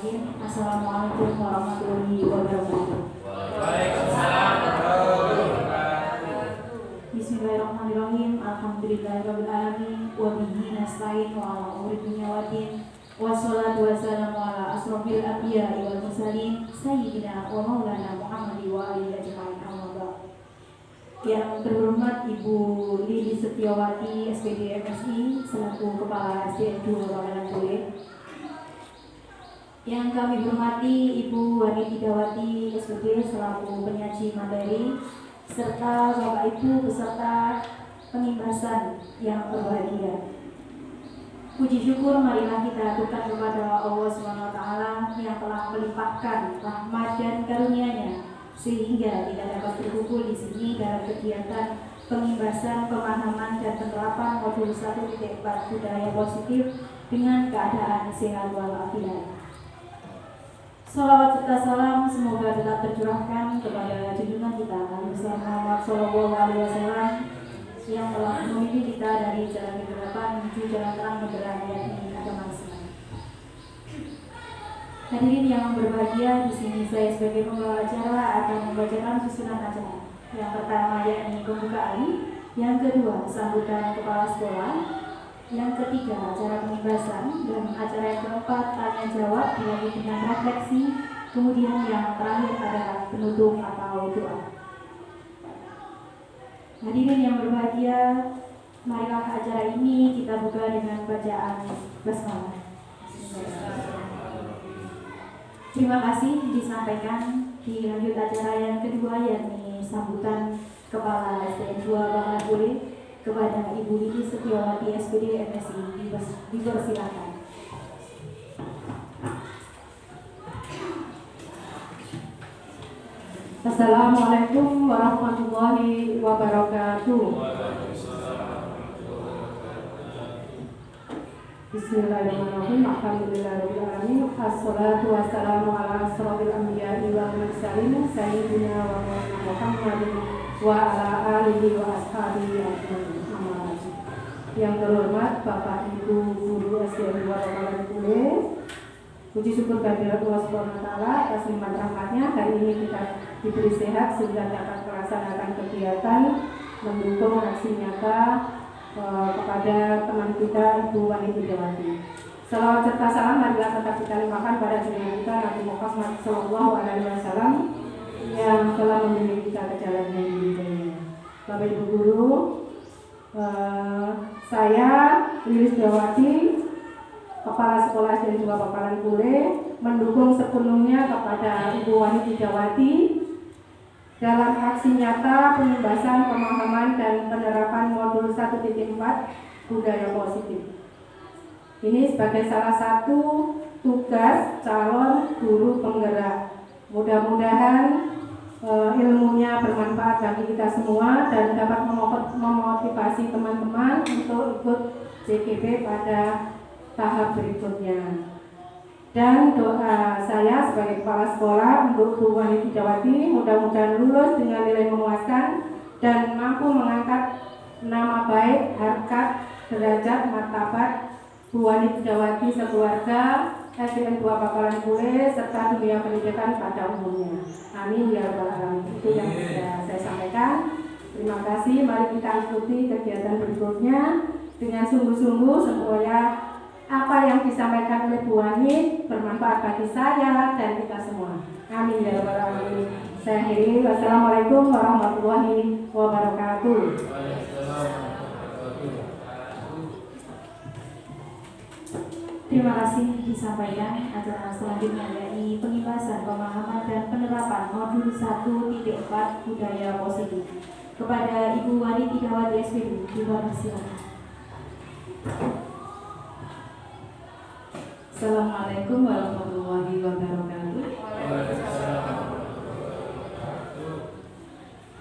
Bismillahirrahmanirrahim. Assalamualaikum warahmatullahi wabarakatuh. Waalaikumsalam warahmatullahi wabarakatuh. Bismillahirrahmanirrahim. Alhamdulillahirabbil alamin wa bihi nasta'in wa ala umuri dunya waddin. Wassalatu wassalamu ala asrofil anbiya'i wal mursalin sayyidina wa maulana Muhammad wa alihi ajma'in. Amma ba'd. Yang terhormat Ibu Lili Setiawati SPD MSI selaku Kepala SDN 2 Bakalan Kulit. Yang kami hormati Ibu Wani Tidawati SPD selaku penyaji materi, serta Bapak Ibu beserta pengimbasan yang berbahagia. Puji syukur marilah kita aturkan kepada Allah SWT yang telah melimpahkan rahmat dan karunia-Nya sehingga tidak dapat berkumpul di sini dalam kegiatan pengimbasan, pemahaman dan penerapan modul 1.4 budaya positif dengan keadaan sehat walafiat. Salawat serta salam semoga tetap tercurahkan kepada junjungan kita Nabi Muhammad SAW yang telah memimpin kita dari jalan kegelapan menuju jalan terang benderang yakni agama Islam. Hadirin yang berbahagia, di sini saya sebagai pembawa acara akan membacakan susunan acara. Yang pertama yakni pembukaan, yang kedua sambutan kepala sekolah, yang ketiga acara pengimbasan, dan acara yang keempat tanya jawab dilanjut dengan refleksi, kemudian yang terakhir adalah penutup atau doa. Hadirin yang berbahagia, marilah acara ini kita buka dengan bacaan basmalah. Terima kasih disampaikan. Dilanjut acara yang kedua yakni sambutan Kepala SDN 2 Bakalan Kulit kepada Ibu Lili Setiawati SPD MSI. Dipersilakan. Assalamualaikum warahmatullahi wabarakatuh. Bismillahirrahmanirrahim. Alhamdulillahirabbil alamin. Assalatu wassalamu ala asrofil anbiya'i wal mursalin sayyidina wa maulana Muhammadin wa ala alihi wa ashabihi ajmain. Yang terhormat Bapak Ibu Guru SDN 2 Bakalan Kulit, puji syukur kehadirat Allah Subhanahu wa taala atas nikmat rahmatnya. Hari ini kita diberi sehat sehingga dapat melaksanakan kegiatan mendukung aksi nyata kepada teman kita Ibu Wani Tidawati. Salawat serta salam marilah tetap kita limpahkan pada junjungan kita Nabi Muhammad SAW yang telah membimbing kita ke jalan yang diridhoinya. Bapak Ibu Guru, saya Lili Setiawati, Kepala Sekolah SDN 2 Bakalan Kulit, mendukung sepenuhnya kepada Ibu Wani Tidawati dalam aksi nyata pengimbasan, pemahaman dan penerapan modul 1.4 budaya positif. Ini sebagai salah satu tugas calon guru penggerak. Mudah-mudahan ilmunya bermanfaat bagi kita semua dan dapat memotivasi teman-teman untuk ikut JKB pada tahap berikutnya. Dan doa saya sebagai kepala sekolah untuk Bu Wani Tidawati mudah-mudahan lulus dengan nilai memuaskan dan mampu mengangkat nama baik, harkat, derajat, martabat Bu Wani Tidawati sekeluarga, SDN 2 Bakalan Kulit serta dunia pendidikan pada umumnya. Amin ya rabbal alamin. Itu yang bisa saya sampaikan. Terima kasih. Mari kita ikuti kegiatan berikutnya dengan sungguh-sungguh supaya apa yang disampaikan oleh Bu Wani bermanfaat bagi saya dan kita semua. Amin ya rabbal alamin. Saya akhiri. Wassalamualaikum warahmatullahi wabarakatuh. Terima kasih disampaikan. Acara selanjutnya yakni pengimbasan, pemahaman dan penerapan modul 1.4 budaya positif kepada Ibu Wani Tidawati SPD. Dipersilakan. Assalamualaikum warahmatullahi wabarakatuh.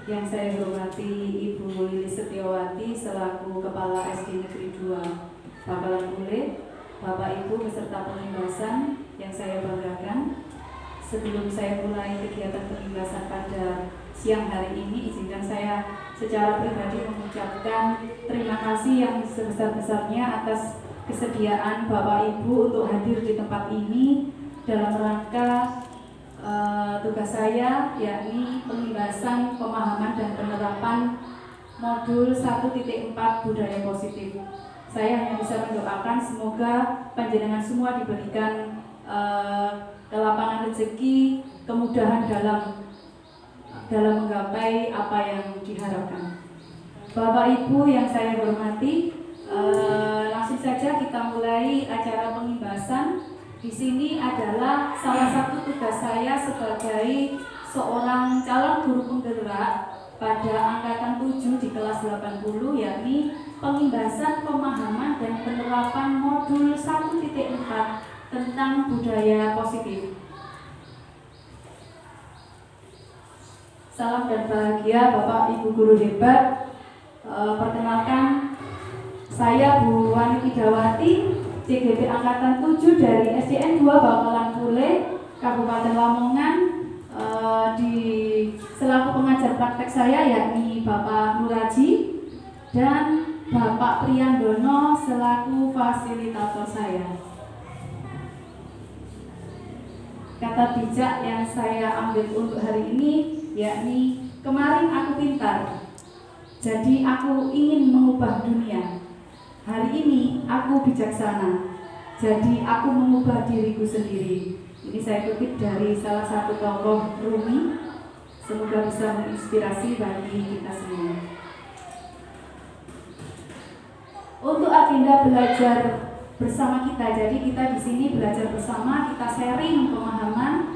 Yang saya hormati Ibu Lili Setiawati selaku Kepala SD Negeri 2 Bakalan Kulit, Bapak Ibu beserta pengimbasan yang saya banggakan. Sebelum saya mulai kegiatan pengimbasan pada siang hari ini, izinkan saya secara pribadi mengucapkan terima kasih yang sebesar-besarnya atas kesediaan Bapak Ibu untuk hadir di tempat ini dalam rangka tugas saya, yakni pembahasan pemahaman dan penerapan modul 1.4 budaya positif. Saya hanya bisa mendoakan semoga panjenengan semua diberikan kelapangan rezeki, kemudahan dalam menggapai apa yang diharapkan. Bapak Ibu yang saya hormati, langsung saja kita mulai acara pengimbasan. Di sini adalah salah satu tugas saya sebagai seorang calon guru penggerak pada angkatan 7 di kelas 80, yakni pengimbasan pemahaman dan penerapan modul 1.4 tentang budaya positif. Salam dan bahagia Bapak Ibu guru hebat. Perkenalkan, saya Bu Wani Tidawati, CGP Angkatan 7 dari SDN 2 Bakalan Pule, Kabupaten Lamongan. Selaku pengajar praktek saya yakni Bapak Nuraji dan Bapak Priyandono selaku fasilitator saya. Kata bijak yang saya ambil untuk hari ini yakni kemarin aku pintar, jadi aku ingin mengubah dunia. Hari ini aku bijaksana, jadi aku mengubah diriku sendiri. Ini saya kutip dari salah satu tokoh Rumi. Semoga bisa menginspirasi bagi kita semua. Untuk agenda belajar bersama kita, jadi kita di sini belajar bersama, kita sharing pemahaman.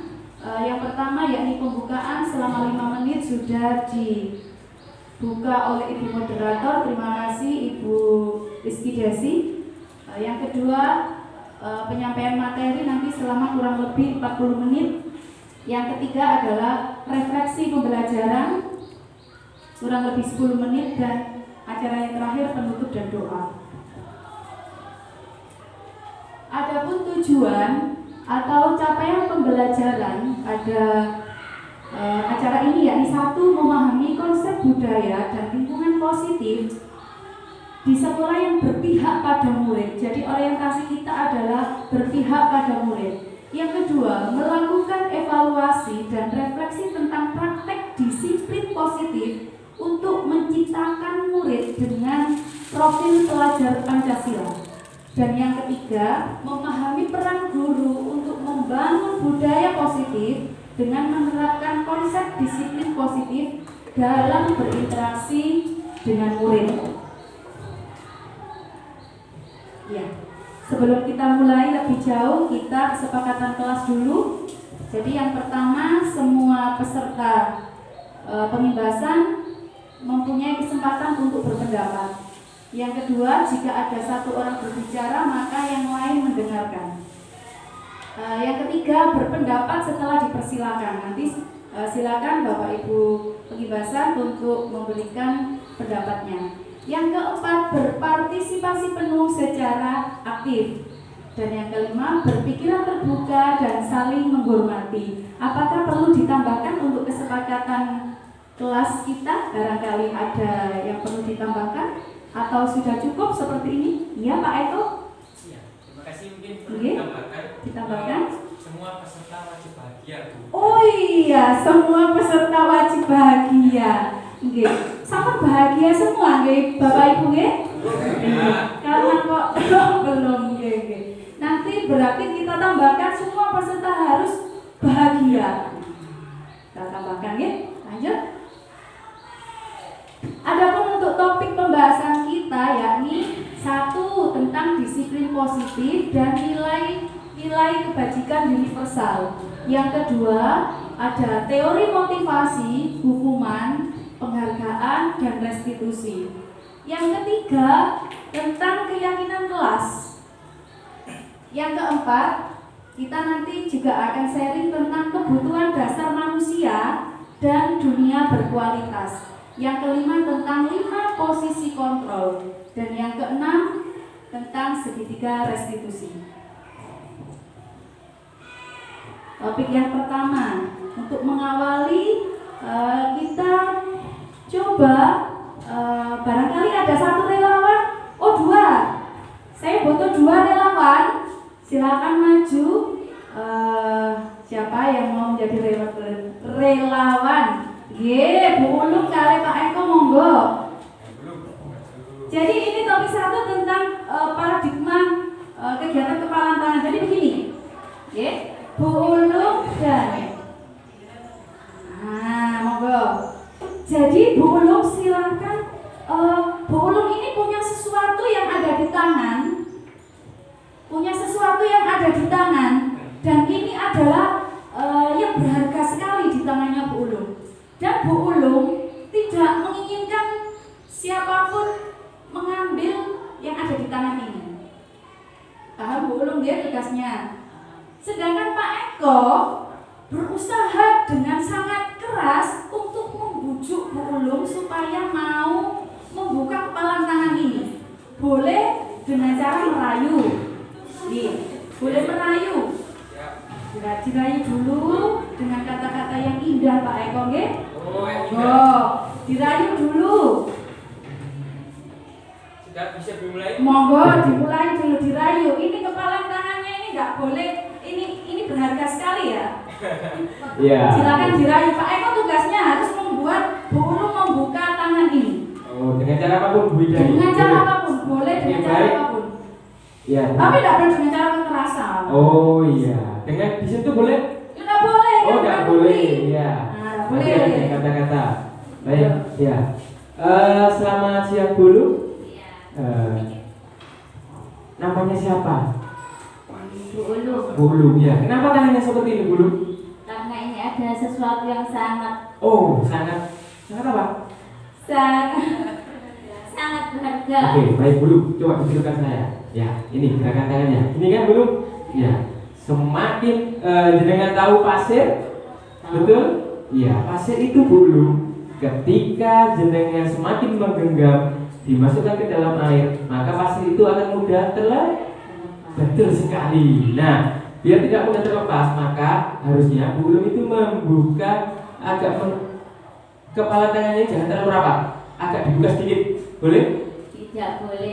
Yang pertama yakni pembukaan selama 5 menit sudah dibuka oleh Ibu Moderator. Terima kasih Ibu Rizky Desi. Yang kedua, penyampaian materi nanti selama kurang lebih 40 menit. Yang ketiga adalah refleksi pembelajaran kurang lebih 10 menit dan acara yang terakhir penutup dan doa. Adapun tujuan atau capaian pembelajaran pada acara ini yakni 1. Memahami konsep budaya dan lingkungan positif di sekolah yang berpihak pada murid. Jadi orientasi kita adalah berpihak pada murid. Yang kedua, melakukan evaluasi dan refleksi tentang praktek disiplin positif untuk menciptakan murid dengan profil pelajar Pancasila. Dan yang ketiga, memahami peran guru untuk membangun budaya positif dengan menerapkan konsep disiplin positif dalam berinteraksi dengan murid. Ya, sebelum kita mulai lebih jauh, kita kesepakatan kelas dulu. Jadi yang pertama, semua peserta pembahasan mempunyai kesempatan untuk berpendapat. Yang kedua, jika ada satu orang berbicara, maka yang lain mendengarkan. Yang ketiga, berpendapat setelah dipersilakan. Nanti silakan Bapak Ibu pembahasan untuk memberikan pendapatnya. Yang keempat, berpartisipasi penuh secara aktif. Dan yang kelima, berpikiran terbuka dan saling menghormati. Apakah perlu ditambahkan untuk kesepakatan kelas kita? Barangkali ada yang perlu ditambahkan atau sudah cukup seperti ini? Ya Pak Eko? Ya, terima kasih. Mungkin perlu Oke. ditambahkan. Semua peserta wajib bahagia, Bu. Oh iya, semua peserta wajib bahagia. Nggih, sama bahagia semua nggih Bapak Ibu nggih? Karena kok belum nggih. Nanti berarti kita tambahkan semua peserta harus bahagia. Kita tambahkan ya. Lanjut. Adapun untuk topik pembahasan kita yakni 1. Tentang disiplin positif dan nilai kebajikan universal. Yang kedua, ada teori motivasi, hukuman, penghargaan, dan restitusi. Yang ketiga, tentang keyakinan kelas. Yang keempat, kita nanti juga akan sharing tentang kebutuhan dasar manusia dan dunia berkualitas. Yang kelima, tentang 5 posisi kontrol. Dan yang keenam, tentang segitiga restitusi. Topik yang pertama, untuk mengawali kita coba barangkali ada 1 relawan, 2. Saya butuh 2 relawan. Silakan maju siapa yang mau menjadi relawan? Bu Ulum kali Pak Eko monggo. Jadi ini topik 1 tentang paradigma kegiatan kepalan tangan. Jadi begini, Bu Ulum dan monggo. Jadi Bu Ulum silakan. Bu Ulum ini punya sesuatu yang ada di tangan, dan ini adalah yang berharga sekali di tangannya Bu Ulum. Dan Bu Ulum tidak menginginkan siapapun mengambil yang ada di tangan ini. Paham Bu Ulum dia tugasnya. Sedangkan Pak Eko berusaha dengan sangat keras untuk membujuk Bu Ulum supaya mau membuka kepalan tangan ini. Boleh dengan cara merayu. Boleh merayu. Dirayu dulu dengan kata-kata yang indah Pak Eko, nggih? Dirayu dulu. Sudah bisa dimulai? Monggo dimulai dulu dirayu. Ini kepalan tangannya ini nggak boleh. Ini berharga sekali ya. Silakan dirayu. Pak Eko tugasnya harus membuat Bu Ulum membuka tangan ini. Dengan cara apapun Bu Ida. Dengan cara apapun, boleh dengan cara apapun. Tapi tidak boleh dengan cara kekerasan. Dengan disentuh boleh? Tidak boleh. Tidak boleh. Boleh. Kata-kata. Baik. Selamat siang Bu Ulum. Namanya siapa? Bu Ulum. Bu Ulum ya. Kenapa tangannya seperti ini Bu Ulum? Karena ini ada sesuatu yang sangat Sangat apa? sangat berharga. Oke, baik Bu Ulum. Coba tunjukkan saya. Ini gerakan tangannya. Ini kan Bu Ulum? Semakin jenengan tahu pasir, betul? Pasir itu Bu Ulum. Ketika jenengan semakin menggenggam, dimasukkan ke dalam air, maka pasir itu akan mudah betul sekali. Nah, biar tidak mudah terlepas, maka harusnya Bu Ulum itu membuka kepala tangannya jangan terlalu rapat, agak dibuka sedikit, boleh? Tidak boleh.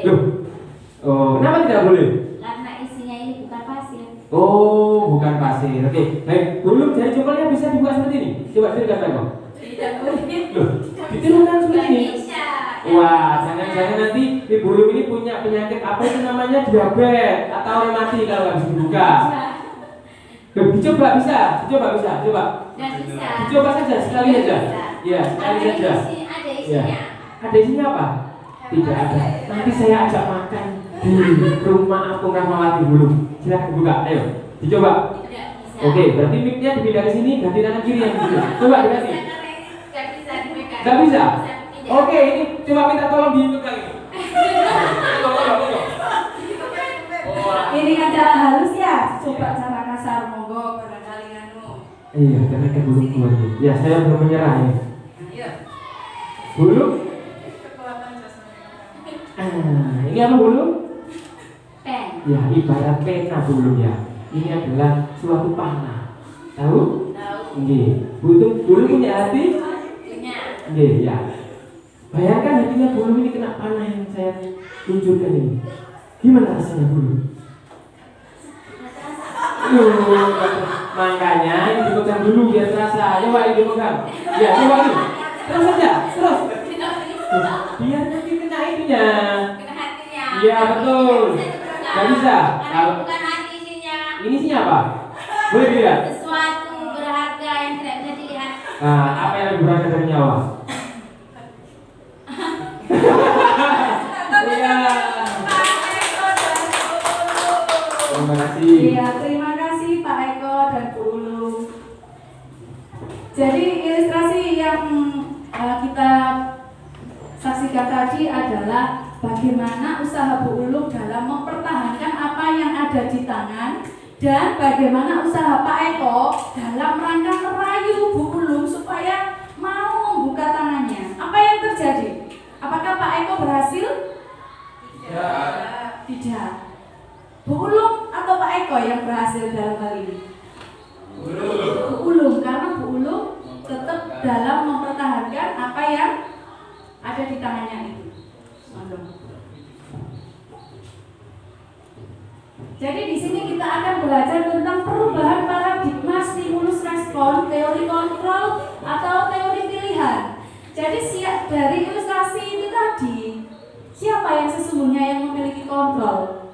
Kenapa tidak boleh? Karena isinya ini bukan pasir. Bukan pasir. Oke, baik. Bu Ulum jari jempolnya bisa dibuka seperti ini. Coba tirukan Pak Eko. Tidak boleh. Ditirukan seperti ini. Bisa. Wah, jangan-jangan nanti Ibu Ulum ini punya penyakit apa itu namanya diabetes atau rematik kalau nggak bisa dibuka. Dicoba bisa. Dicoba saja sekali saja. Sekali saja. Ada isinya. Ada isinya apa? Tidak ada. Nanti saya ajak makan di rumah Apung Rahmawati Bu Ulum. Silakan buka, ayo dicoba. Tidak bisa. Oke, berarti mic-nya dipindah ke sini, ganti tangan kiri yang gitu. Coba diganti. Tidak bisa dipegang. Nggak bisa? Tidak. Oke, ini coba minta tolong dipegang ini. Ini kan cara halus ya. Coba cara kasar monggo barangkali Iya, karena kan belum keluar. Saya belum menyerah ya. Bu Ulum. Ini apa Bu Ulum? Pen. Ibarat pena Bu Ulum ya. Ini adalah suatu panah. Tahu? Nggih. Bu Ulum punya hati? Punya. Nggih, ya. Bayangkan hatinya Bu Ulum ini kena panah yang saya tunjukkan ini. Gimana rasanya Bu Ulum? Makanya ini dipegang dulu biar terasa. Coba ini dipegang. Coba ini. Terus saja, terus. Biar nanti kena ininya. Kena hatinya. Iya betul. Gak bisa. Karena bukan hati isinya. Ini isinya apa? Boleh dilihat? Sesuatu berharga yang tidak bisa dilihat. Apa yang lebih berharga dari nyawa? Iya. Terima kasih. Terima kasih Pak Eko dan Bu Ulum. Jadi ilustrasi yang kita saksikan tadi adalah bagaimana usaha Bu Ulum dalam mempertahankan apa yang ada di tangan dan bagaimana usaha Pak Eko dalam rangka merayu Bu Ulum supaya mau membuka tangannya. Apa yang terjadi? Apakah Pak Eko berhasil? Tidak. Bu Ulum atau Pak Eko yang berhasil dalam hal ini? Bu Ulum, karena Bu Ulum tetap dalam mempertahankan apa yang ada di tangannya itu. Jadi di sini kita akan belajar tentang perubahan respon, teori kontrol, atau teori pilihan. Jadi dari ilustrasi itu tadi, siapa yang sesungguhnya yang memiliki kontrol?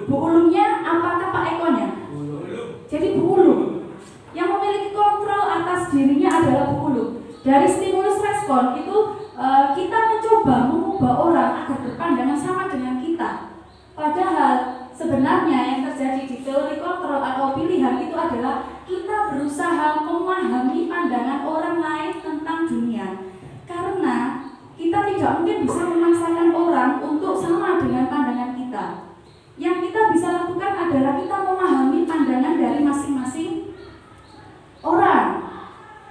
Bu Ulumnya apakah Pak Ekonya? Jadi Bu Ulum yang memiliki kontrol atas dirinya adalah Bu Ulum. Dari stimulus respon itu kita mencoba mengubah orang agar berpandangan sama dengan kita. Padahal sebenarnya yang terjadi di teori kontrol atau pilihan itu adalah kita berusaha memahami pandangan orang lain tentang dunia. Karena kita tidak mungkin bisa memaksakan orang untuk sama dengan pandangan kita. Yang kita bisa lakukan adalah kita memahami pandangan dari masing-masing orang.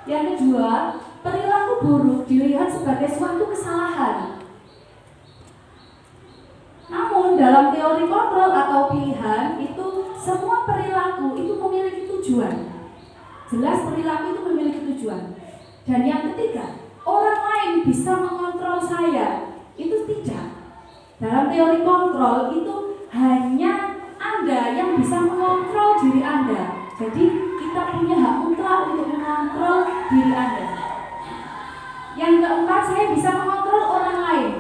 Yang kedua, perilaku buruk dilihat sebagai suatu kesalahan. Namun dalam teori kontrol atau pilihan itu semua perilaku itu memiliki tujuan. Jelas perilaku itu memiliki tujuan. Dan yang ketiga, orang lain bisa mengontrol saya. Itu tidak. Dalam teori kontrol itu hanya Anda yang bisa mengontrol diri Anda. Jadi kita punya hak mutlak untuk mengontrol diri Anda. Yang keempat, saya bisa mengontrol orang lain.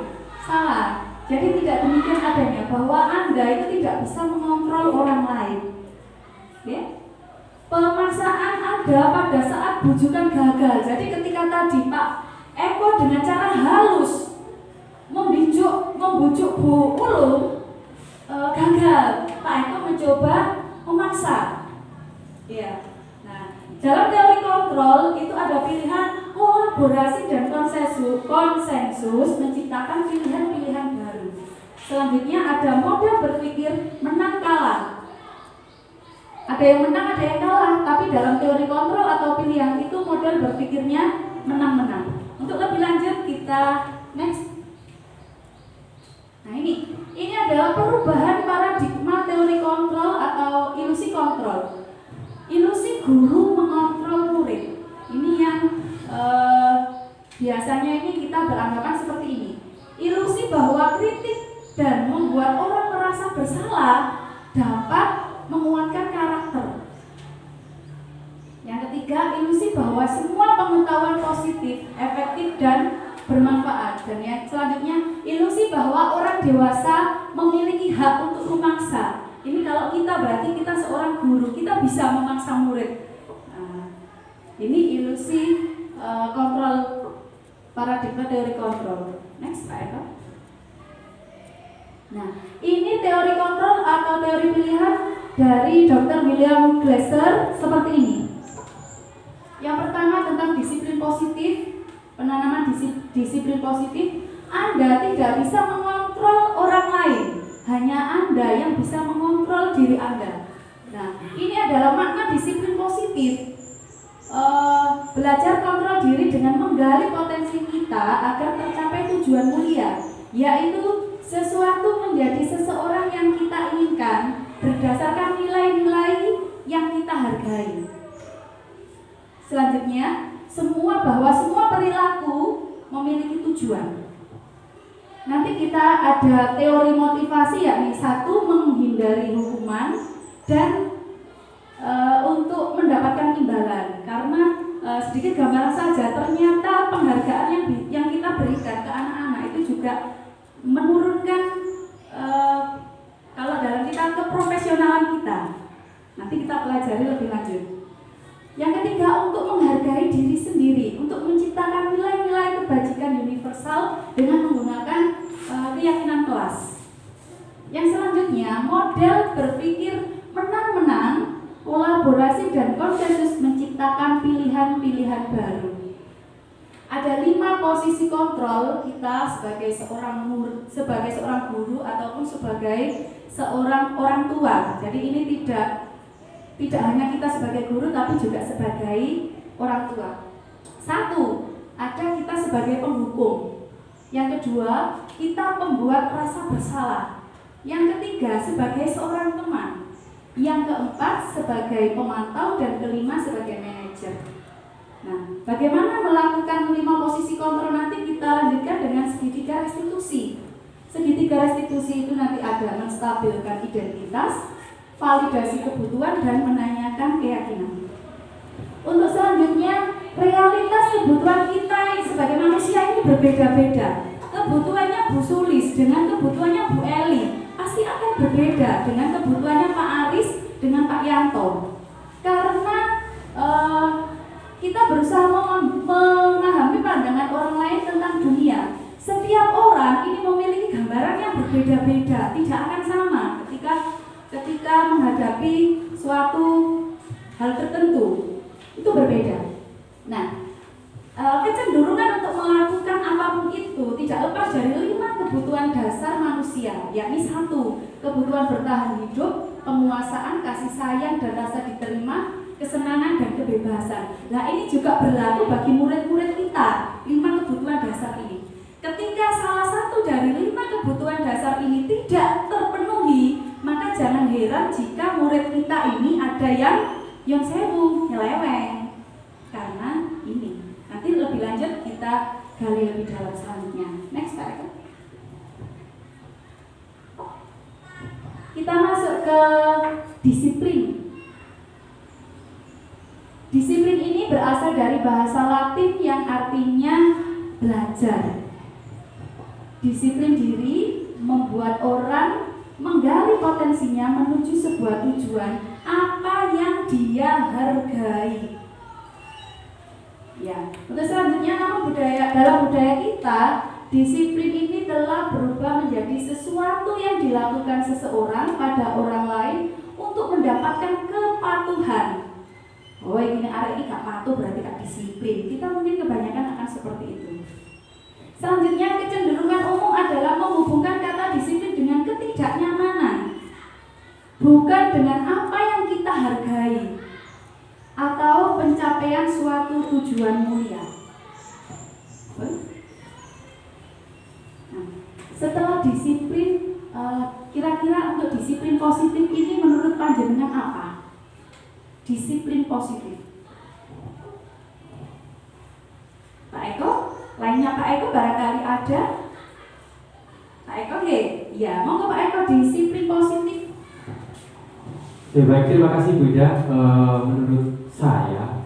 Salah. Jadi tidak demikian adanya bahwa Anda itu tidak bisa mengontrol orang lain. Ya? Pemaksaan ada pada saat bujukan gagal. Jadi ketika tadi Pak Eko dengan cara halus membujuk Bu Ulum gagal, Pak Eko mencoba memaksa. Ya. Nah, dalam teori kontrol itu ada pilihan kolaborasi dan konsensus menciptakan pilihan-pilihan baru. Selanjutnya ada model berpikir menang kalah. Ada yang menang, ada yang kalah, tapi dalam teori kontrol atau pilihan itu model berpikirnya menang-menang. Untuk lebih lanjut kita next. Nah ini adalah perubahan paradigma teori kontrol atau ilusi kontrol. Ilusi guru mengontrol murid. Ini yang biasanya ini kita beranggapan seperti ini. Ilusi bahwa kritik dan membuat orang merasa bersalah dapat menguatkan karakter. Yang ketiga, ilusi bahwa semua pengetahuan positif, efektif, dan bermanfaat. Dan yang selanjutnya, ilusi bahwa orang dewasa memiliki hak untuk memaksa. Ini kalau kita berarti kita seorang guru, kita bisa memaksa murid. Nah, ini ilusi kontrol, paradigma teori kontrol. Next, Pak Eko. Nah, ini teori kontrol atau teori pilihan dari Dr. William Glasser seperti ini. Yang pertama tentang disiplin positif, penanaman disiplin positif. Anda tidak bisa mengontrol orang lain, hanya Anda yang bisa mengontrol diri Anda. Nah, ini adalah makna disiplin positif. Belajar kontrol diri dengan menggali potensi kita agar tercapai tujuan mulia, yaitu sesuatu menjadi seseorang yang kita inginkan berdasarkan nilai-nilai yang kita hargai. Selanjutnya, bahwa semua perilaku memiliki tujuan. Nanti kita ada teori motivasi, yakni satu, menghindari hukuman, dan untuk mendapatkan imbalan. Karena sedikit gambaran saja, ternyata penghargaan yang kita berikan ke anak-anak itu juga menurunkan kalau dalam kita keprofesionalan kita. Nanti kita pelajari lebih lanjut. Yang ketiga, untuk menghargai diri sendiri, untuk menciptakan nilai-nilai kebajikan universal dengan menggunakan keyakinan kelas. Yang selanjutnya, model berpikir menang-menang, kolaborasi dan konsensus menciptakan pilihan-pilihan baru. Ada 5 posisi kontrol kita sebagai seorang guru ataupun sebagai seorang orang tua. Jadi ini tidak hanya kita sebagai guru tapi juga sebagai orang tua. 1, ada kita sebagai penghukum. Yang kedua, kita pembuat rasa bersalah. Yang ketiga, sebagai seorang teman. Yang keempat, sebagai pemantau, dan kelima sebagai manajer. Nah, bagaimana melakukan 5 posisi kontrol nanti kita lanjutkan dengan segitiga restitusi. Segitiga restitusi itu nanti ada menstabilkan identitas, validasi kebutuhan, dan menanyakan keyakinan. Untuk selanjutnya, realitas kebutuhan kita sebagai manusia ini berbeda-beda. Kebutuhannya Bu Sulis dengan kebutuhannya Bu Eli pasti akan berbeda dengan kebutuhannya Pak Aris dengan Pak Yanto. Karena kita berusaha memahami pandangan orang lain tentang dunia. Setiap orang ini memiliki gambaran yang berbeda-beda, tidak akan sama ketika menghadapi suatu hal tertentu, itu berbeda. Nah, kecenderungan untuk melakukan apapun itu tidak lepas dari 5 kebutuhan dasar manusia, yakni 1, kebutuhan bertahan hidup, penguasaan, kasih sayang dan rasa diterima, kesenangan dan kebebasan. Nah, ini juga berlaku bagi murid-murid kita, 5 kebutuhan dasar ini. Ketika salah satu dari 5 kebutuhan dasar ini tidak terpenuhi, maka jangan heran jika murid kita ini ada yang sewu, nyeleweng. Karena ini nanti lebih lanjut kita gali lebih dalam selanjutnya. Next, Pak Eko. Kita masuk ke disiplin. Disiplin ini berasal dari bahasa Latin yang artinya belajar. Disiplin diri membuat orang menggali potensinya menuju sebuah tujuan apa yang dia hargai. Ya, untuk selanjutnya dalam budaya kita, disiplin ini telah berubah menjadi sesuatu yang dilakukan seseorang pada orang lain untuk mendapatkan kepatuhan. Oh, ini arek ini gak patuh berarti gak disiplin. Kita mungkin kebanyakan akan seperti itu. Selanjutnya, kecenderungan umum adalah menghubungkan kata disiplin dengan ketidaknyamanan, bukan dengan apa yang kita hargai atau pencapaian suatu tujuan mulia. Nah, setelah disiplin, kira-kira untuk disiplin positif ini menurut panjenengan apa? Disiplin positif. Pak Eko? Lainnya Pak Eko barangkali ada. Pak Eko ya, monggo Pak Eko, disiplin positif. Ya, baik, terima kasih Bu Ida. Menurut saya,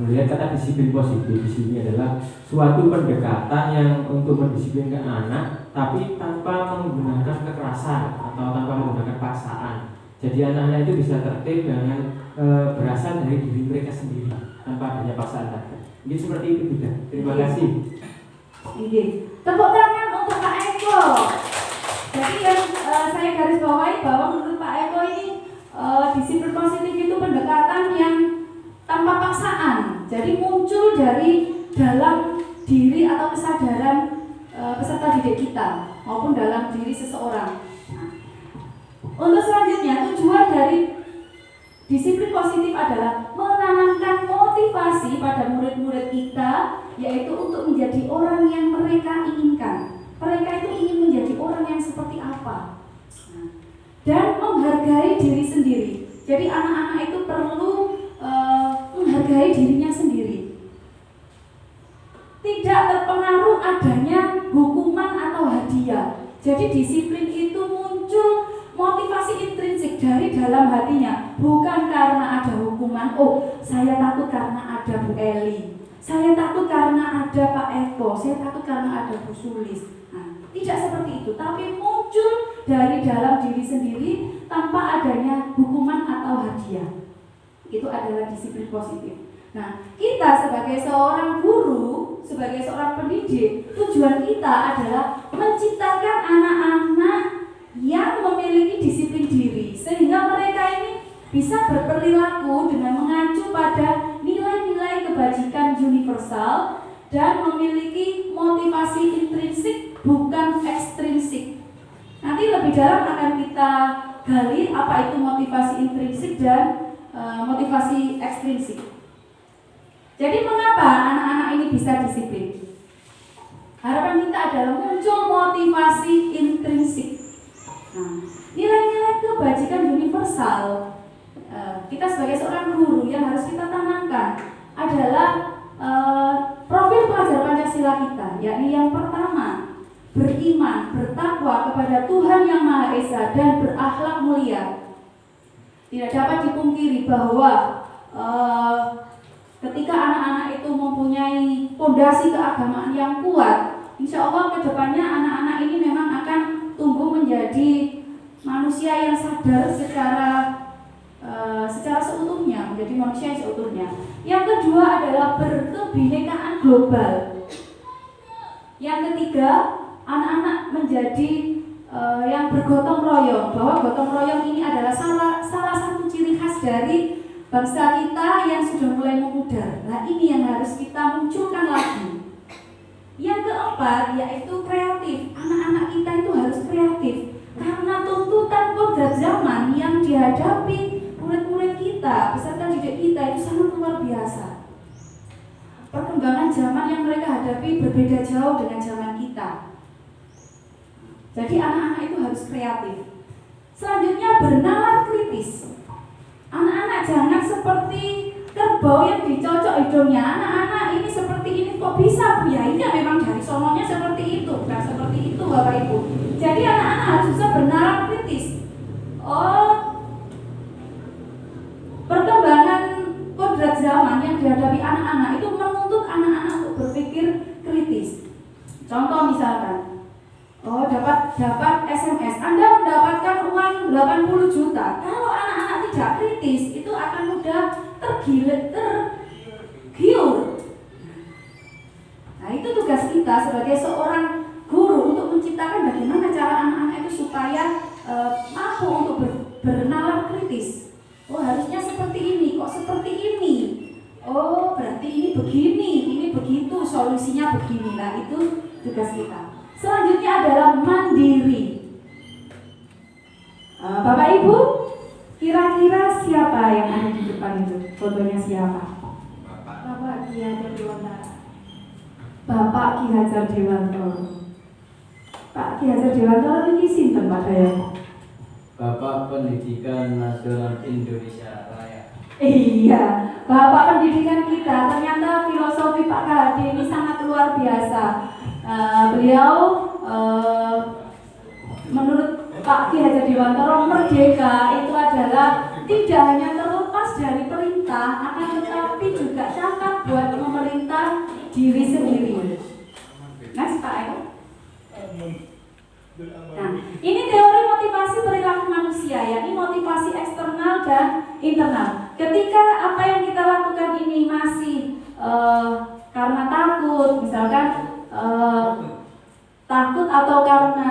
melihat kata disiplin positif di sini adalah suatu pendekatan yang untuk mendisiplinkan anak, tapi tanpa menggunakan kekerasan atau tanpa menggunakan paksaan. Jadi anak-anak itu bisa tertib dengan berasal dari diri mereka sendiri tanpa adanya paksaan tadi. Mungkin seperti itu juga. Terima kasih. Tepuk tangan untuk Pak Eko. Jadi yang saya garis bawahi bahwa menurut Pak Eko ini disiplin positif itu pendekatan yang tanpa paksaan. Jadi muncul dari dalam diri atau kesadaran peserta didik kita maupun dalam diri seseorang. Untuk selanjutnya, tujuan dari disiplin positif adalah menanamkan motivasi pada murid-murid kita, yaitu untuk menjadi orang yang mereka inginkan. Mereka itu ingin menjadi orang yang seperti apa, dan menghargai diri sendiri. Jadi anak-anak itu perlu menghargai dirinya sendiri, tidak terpengaruh adanya hukuman atau hadiah. Jadi disiplin itu muncul motivasi intrinsik dari dalam hatinya, bukan karena ada hukuman. Oh, saya takut karena ada Bu Eli, saya takut karena ada Pak Eko, saya takut karena ada Bu Sulis. Nah, tidak seperti itu, tapi muncul dari dalam diri sendiri tanpa adanya hukuman atau hadiah. Itu adalah disiplin positif. Nah, kita sebagai seorang guru, sebagai seorang pendidik, tujuan kita adalah menciptakan anak-anak yang memiliki disiplin diri, sehingga mereka ini bisa berperilaku dengan mengacu pada nilai-nilai kebajikan universal dan memiliki motivasi intrinsik bukan ekstrinsik. Nanti lebih dalam akan kita gali apa itu motivasi intrinsik dan motivasi ekstrinsik. Jadi mengapa anak-anak ini bisa disiplin? Harapan kita adalah muncul motivasi intrinsik. Nah, nilai-nilai kebajikan universal, kita sebagai seorang guru yang harus kita tanamkan adalah profil pelajar Pancasila kita, yakni yang pertama, beriman, bertakwa kepada Tuhan Yang Maha Esa dan berakhlak mulia. Tidak dapat dipungkiri bahwa Ketika anak-anak itu mempunyai fondasi keagamaan yang kuat, insya Allah kedepannya anak-anak ini memang akan tumbuh menjadi manusia yang sadar secara seutuhnya, menjadi manusia yang seutuhnya. Yang kedua adalah berkebinekaan global. Yang ketiga, anak-anak menjadi yang bergotong royong, bahwa gotong royong ini adalah salah satu ciri khas dari bangsa kita yang sudah mulai memudar. Nah, ini yang harus kita munculkan lagi. Yang keempat yaitu kreatif. Anak-anak kita itu harus kreatif karena tuntutan kodrat zaman yang dihadapi murid-murid kita, peserta didik kita itu sangat luar biasa. Perkembangan zaman yang mereka hadapi berbeda jauh dengan zaman kita. Jadi anak-anak itu harus kreatif. Selanjutnya bernalar kritis. Anak-anak jangan seperti kerbau yang dicocok hidungnya. Anak-anak ini seperti ini kok bisa Bu? Ya iya, memang dari sononya seperti itu, bukan seperti itu Bapak Ibu. Jadi anak-anak harus bisa bernalar kritis. Perkembangan kodrat zaman yang dihadapi anak-anak itu menuntut anak-anak untuk berpikir kritis. Contoh misalkan, dapat SMS, Anda mendapatkan uang 80 juta. Kalau anak-anak tidak kritis, itu akan mudah tergiur. Nah, itu tugas kita sebagai seorang guru untuk menciptakan bagaimana cara anak-anak itu supaya mampu untuk bernalar kritis. Oh, harusnya seperti ini, kok seperti ini? Oh, berarti ini begini, ini begitu, solusinya begini. Nah, itu tugas kita. Selanjutnya adalah mandiri. Bapak Ibu, kira-kira siapa yang ada di depan itu? Fotonya siapa? Bapak Ki Hajar Dewantara. Bapak Ki Hajar Dewantara. Pak Ki Hajar Dewantara ini sinten Pak Daya? Bapak Pendidikan Nasional Indonesia Raya. Iya, Bapak pendidikan kita. Ternyata filosofi Pak KHD ini sangat luar biasa. Beliau menurut Pak Ki Hajar Dewantara, merdeka itu adalah tidak hanya terlepas dari perintah, akan tetapi juga cakap buat memerintah diri sendiri. Next Pak Eko. Nah, ini teori motivasi perilaku manusia, yakni motivasi eksternal dan internal. Ketika apa yang kita lakukan ini masih karena takut, misalkan takut atau karena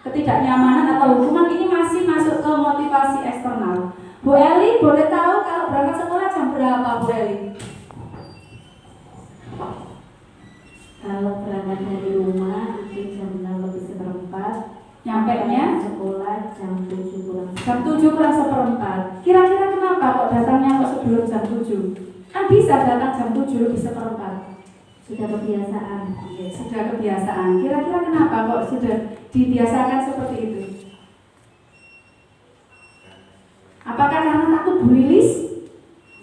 ketidaknyamanan atau hukuman, ini masih masuk ke motivasi eksternal. Bu Eli, boleh tahu kalau berangkat sekolah jam berapa Bu Eli? Kalau berangkat dari rumah itu jam 6:04. Nyampenya sekolah jam 7 kurang. Jam 7 kurang 1/4. Kira-kira kenapa kok datangnya kok sebelum jam 7? Kan bisa datang jam 7 lebih 1/4. Sudah kebiasaan. Sudah kebiasaan. Kira-kira kenapa kok sudah dibiasakan seperti itu? Apakah karena takut Bu Lilis?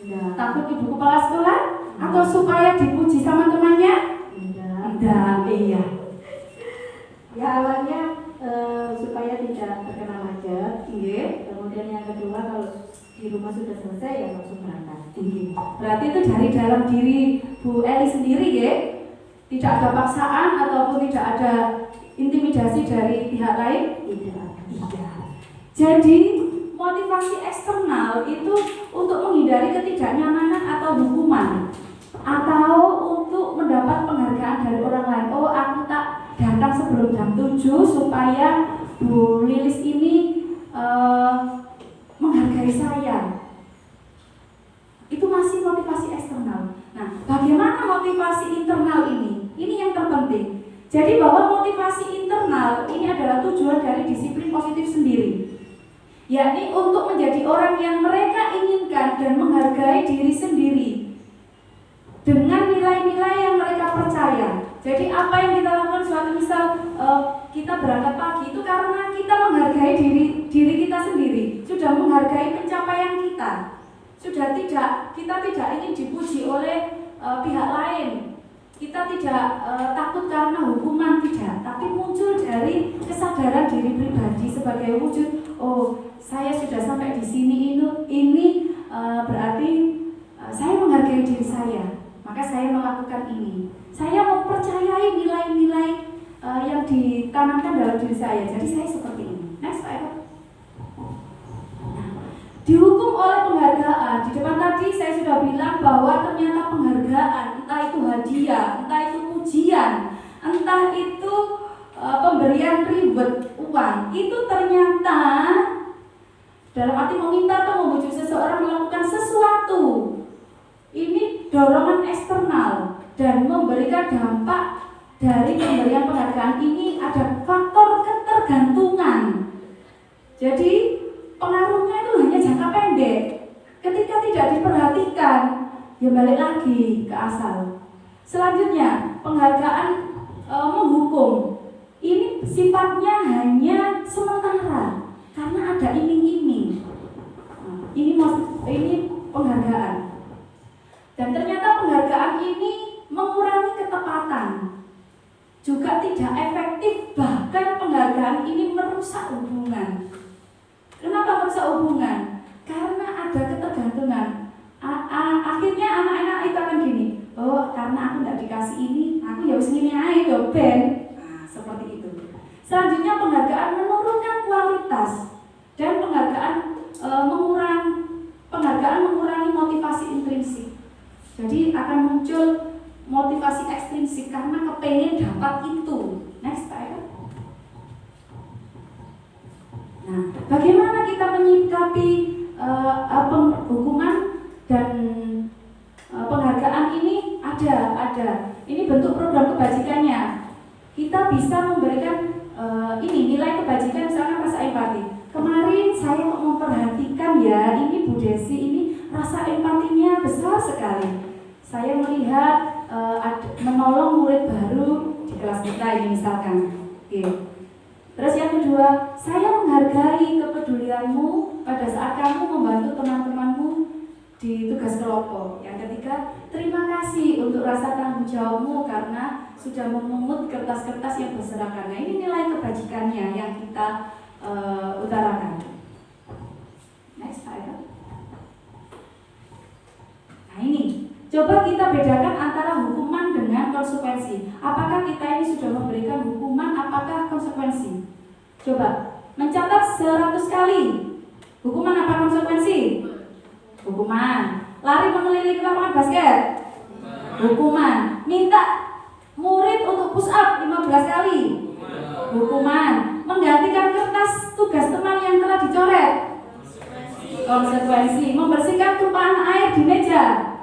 Enggak. Takut ibu kepala sekolah? Atau supaya dipuji sama temannya? Enggak, iya. Ya awalnya supaya tidak terkena macet. Iya. Kemudian yang kedua kalau di rumah sudah selesai ya langsung berangkat. Berarti itu dari dalam diri Bu Eli sendiri ya? Tidak ada paksaan ataupun tidak ada intimidasi dari pihak lain? Tidak. Iya. Jadi motivasi eksternal itu untuk menghindari ketidaknyamanan atau hukuman, atau untuk mendapat penghargaan dari orang lain. Oh, aku tak datang sebelum jam 7 supaya Bu Lilis ini menghargai saya. Itu masih motivasi eksternal. Nah, bagaimana motivasi internal ini? Ini yang terpenting. Jadi bahwa motivasi internal ini adalah tujuan dari disiplin positif sendiri, yakni untuk menjadi orang yang mereka inginkan dan menghargai diri sendiri dengan nilai-nilai yang mereka percaya. Jadi apa yang kita lakukan, suatu misal kita berangkat pagi itu karena kita menghargai diri kita sendiri, sudah menghargai pencapaian kita, kita tidak ingin dipuji oleh pihak lain, kita tidak takut karena hukuman, tidak, tapi muncul dari kesadaran diri pribadi sebagai wujud, oh saya sudah sampai di sini, ini berarti saya menghargai diri saya, maka saya melakukan ini. Saya mempercayai nilai-nilai yang ditanamkan dalam diri saya. Jadi saya seperti ini. Next, Pak Eko. Dihukum oleh penghargaan. Di depan tadi saya sudah bilang bahwa ternyata penghargaan, entah itu hadiah, entah itu pujian, entah itu pemberian reward uang, itu ternyata dalam arti meminta atau membujuk seseorang melakukan sesuatu. Ini dorongan eksternal dan memberikan dampak dari pemberian penghargaan ini ada faktor ketergantungan. Jadi pengaruhnya itu hanya jangka pendek. Ketika tidak diperhatikan, ya balik lagi ke asal. Selanjutnya, penghargaan menghukum. Ini sifatnya hanya sementara karena ada iming-iming. Ini penghargaan. Dan ternyata penghargaan ini mengurangi ketepatan. Juga tidak efektif, bahkan penghargaan ini merusak hubungan. Kenapa merusak hubungan? Karena ada ketergantungan. Akhirnya anak-anak itu akan gini, oh karena aku tidak dikasih ini, aku ya harus ngini aja ya Ben. Nah, seperti itu. Selanjutnya penghargaan menurunkan kualitas dan penghargaan mengurangi motivasi intrinsik. Jadi akan muncul motivasi ekstrinsik karena kepengen dapat itu. Next, Pak Eko. Nah, bagaimana kita menyikapi hukuman dan penghargaan ini? Ada. Ini bentuk program kebajikannya. Kita bisa memberikan ini nilai kebajikan, misalnya rasa empati. Kemarin saya memperhatikan ya, ini Bu Desi ini rasa empatinya besar sekali. Saya melihat menolong murid baru di kelas kita ini misalkan. Oke. Terus yang kedua, saya menghargai kepedulianmu pada saat kamu membantu teman-temanmu di tugas kelompok. Yang ketiga, terima kasih untuk rasa tanggung jawabmu karena sudah memungut kertas-kertas yang berserakan. Nah, ini nilai kebajikannya yang kita utarakan. Next, Pak. Nah ini, coba kita bedakan antara hukuman dengan konsekuensi. Apakah kita ini sudah memberikan hukuman, apakah konsekuensi? Coba, mencatat 100 kali. Hukuman apa konsekuensi? Hukuman. Lari mengelilingi lapangan basket? Hukuman. Minta murid untuk push up 15 kali? Hukuman. Menggantikan kertas tugas teman yang telah dicoret? Konsekuensi. Membersihkan tumpahan air di meja?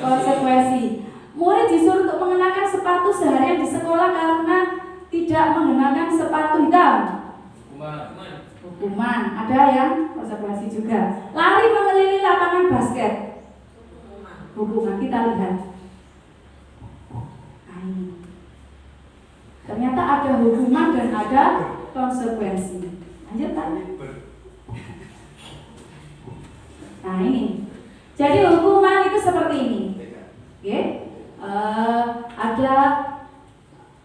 Konsekuensi. Murid disuruh untuk mengenakan sepatu seharian di sekolah karena tidak mengenakan sepatu hitam? Hukuman. Ada yang konsekuensi juga. Lari mengelilingi lapangan basket? Hukuman. Kita lihat. Nah ini. Ternyata ada hukuman dan ada konsekuensi. Lanjut, Pak. Nah ini. Jadi hukuman itu seperti ini. Oke. Ada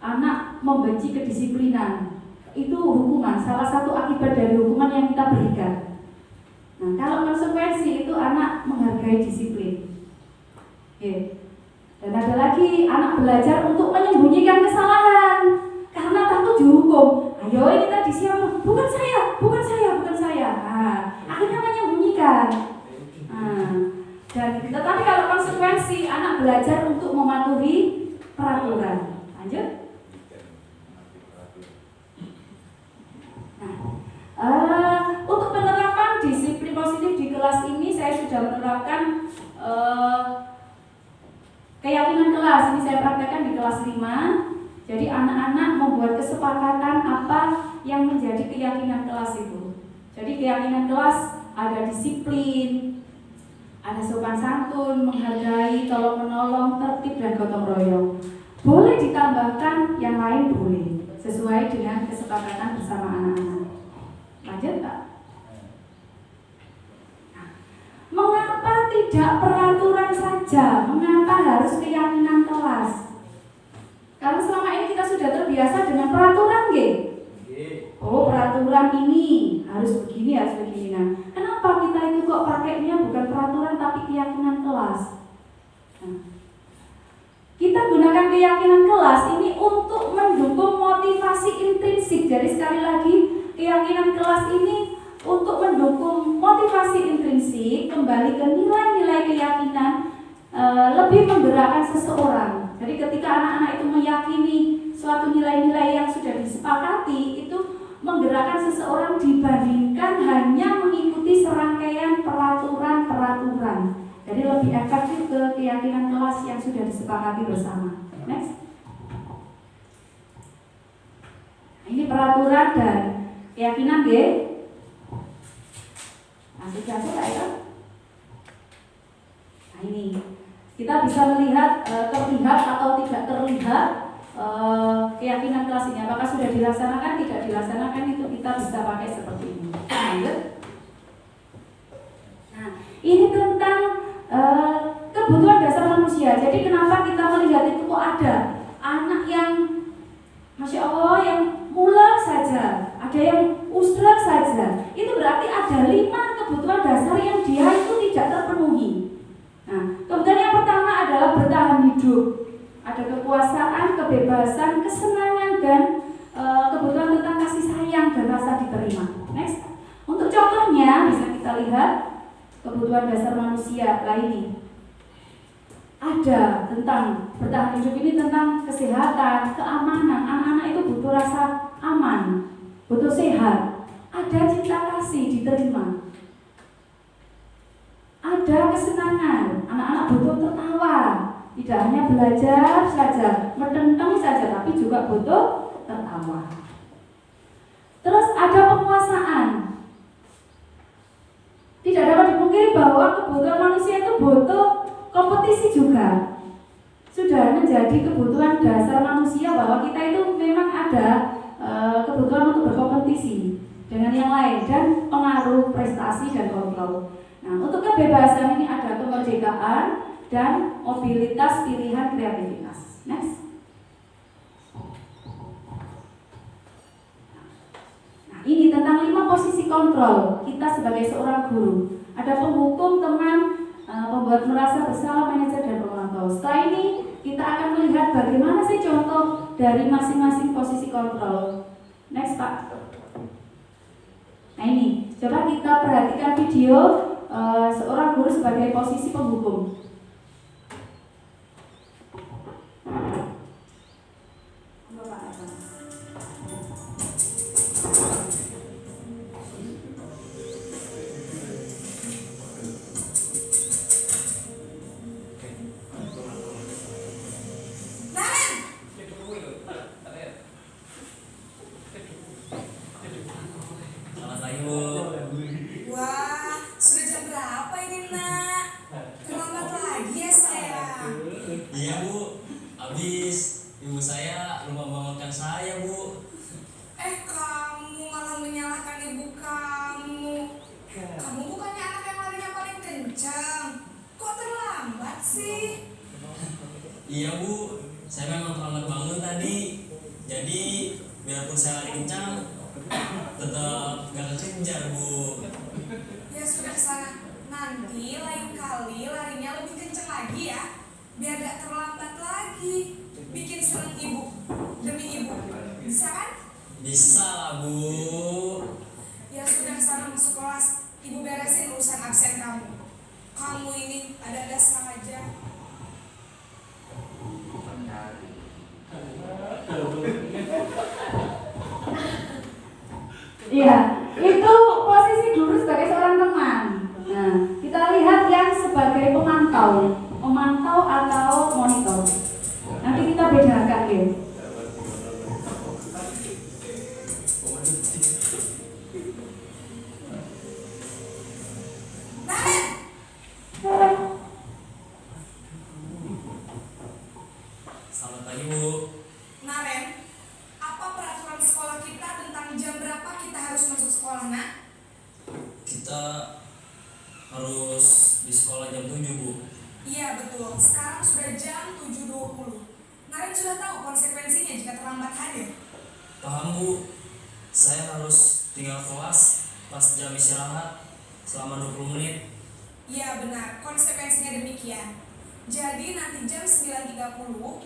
anak membenci kedisiplinan. Itu hukuman, salah satu akibat dari hukuman yang kita berikan. Nah, kalau konsekuensi itu anak menghargai disiplin. Oke. Dan ada lagi anak belajar untuk menyembunyikan kesalahan karena takut dihukum. Ayo ini tadi siapa? Bukan saya. Nah, akhirnya menyembunyikan. Nah, dan tetapi kalau konsekuensi anak belajar untuk mematuhi peraturan. Lanjut. Nah, untuk penerapan disiplin positif di kelas ini saya sudah menerapkan keyakinan kelas. Ini saya praktekkan di kelas 5. Jadi anak-anak membuat kesepakatan apa yang menjadi keyakinan kelas itu. Jadi keyakinan kelas ada disiplin, ada sopan santun, menghargai, tolong menolong, tertib dan gotong royong. Boleh ditambahkan yang lain boleh, sesuai dengan kesepakatan bersama anak-anak. Lanjut, Pak. Mengapa tidak peraturan saja? Mengapa harus keyakinan kelas? Karena selama ini kita sudah terbiasa dengan peraturan, nggih. Oh, peraturan ini harus begini, harus begini. Nah, kenapa kita itu kok pakainya bukan peraturan tapi keyakinan kelas? Nah, kita gunakan keyakinan kelas ini untuk mendukung motivasi intrinsik. Jadi sekali lagi, keyakinan kelas ini untuk mendukung motivasi intrinsik, kembali ke nilai-nilai keyakinan, lebih menggerakkan seseorang. Jadi ketika anak-anak itu meyakini suatu nilai-nilai yang sudah disepakati, itu menggerakkan seseorang dibandingkan hanya mengikuti serangkaian peraturan-peraturan. Jadi lebih efektif ke keyakinan kelas yang sudah disepakati bersama. Next. Ini peraturan dan keyakinan G. Nah, sudah selesai kan? Nah, ini kita bisa melihat terlihat atau tidak terlihat keyakinan kelas ini. Apakah sudah dilaksanakan? Tidak dilaksanakan, itu kita bisa pakai seperti ini. Lanjut. Nah, ini tentang kebutuhan dasar manusia. Jadi kenapa kita melihat itu kok ada anak yang Masya Allah yang mulak saja, ada yang usrak saja. Itu berarti ada 5 kebutuhan dasar yang dia itu tidak terpenuhi. Nah, kebutuhan yang pertama adalah bertahan hidup. Ada kekuasaan, kebebasan, kesenangan, dan kebutuhan tentang kasih sayang dan rasa diterima. Next. Untuk contohnya bisa kita lihat kebutuhan dasar manusia lainnya. Ada tentang bertahan hidup ini tentang kesehatan, keamanan. Anak-anak itu butuh rasa aman, butuh sehat. Ada cinta kasih diterima. Ada kesenangan. Anak-anak butuh tertawa. Tidak hanya belajar saja, metenteng saja, tapi juga butuh tertawa. Terus ada penguasaan. Tidak dapat dipungkiri bahwa kebutuhan manusia itu butuh kompetisi juga. Sudah menjadi kebutuhan dasar manusia bahwa kita itu memang ada kebutuhan untuk berkompetisi dengan yang lain dan pengaruh prestasi dan kontrol. Nah, untuk kebebasan ini ada kemerdekaan dan mobilitas pilihan kreativitas. Next. Nah, ini tentang 5 posisi kontrol kita sebagai seorang guru. Ada penghukum, teman, pembuat merasa bersalah, manajer, dan pemantau. Setelah ini kita akan melihat bagaimana sih contoh dari masing-masing posisi kontrol. Next, Pak. Nah, ini coba kita perhatikan video seorang guru sebagai posisi penghukum. Iya Bu, saya memang terlambat bangun tadi. Jadi biarpun saya lari kencang, tetap gak kekejar Bu. Ya sudah sana, nanti lain kali larinya lebih kencang lagi ya, biar gak terlambat lagi. Bikin seneng ibu, demi ibu, bisa kan? Bisa lah Bu. Ya sudah sana masuk kelas, ibu beresin urusan absen kamu. Kamu ini ada sengaja. Iya, itu posisi guru sebagai seorang teman. Nah, kita lihat yang sebagai pemantau atau monitor. Nanti kita bedakan ya. Selamat pagi Bu. Naren, apa peraturan sekolah kita tentang jam berapa kita harus masuk sekolah, nak? Kita harus di sekolah jam 7 Bu. Iya betul, sekarang sudah jam 7.20. Naren sudah tahu konsekuensinya jika terlambat hadir. Paham Bu. saya harus tinggal kelas pas jam istirahat selama 20 menit. Iya benar, konsekuensinya demikian. Jadi nanti jam 9.30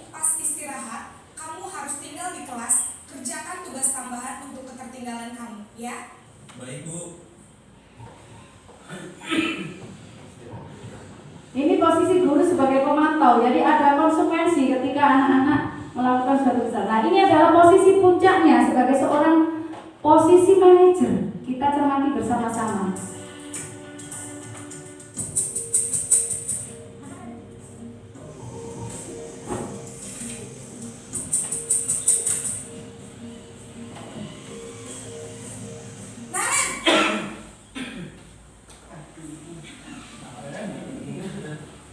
pas istirahat, kamu harus tinggal di kelas, kerjakan tugas tambahan untuk ketertinggalan kamu, ya? Baik, Bu. Ini posisi guru sebagai pemantau, jadi ada konsekuensi ketika anak-anak melakukan suatu kesalahan. Nah, ini adalah posisi puncaknya sebagai seorang posisi manajer. Kita cermati bersama-sama.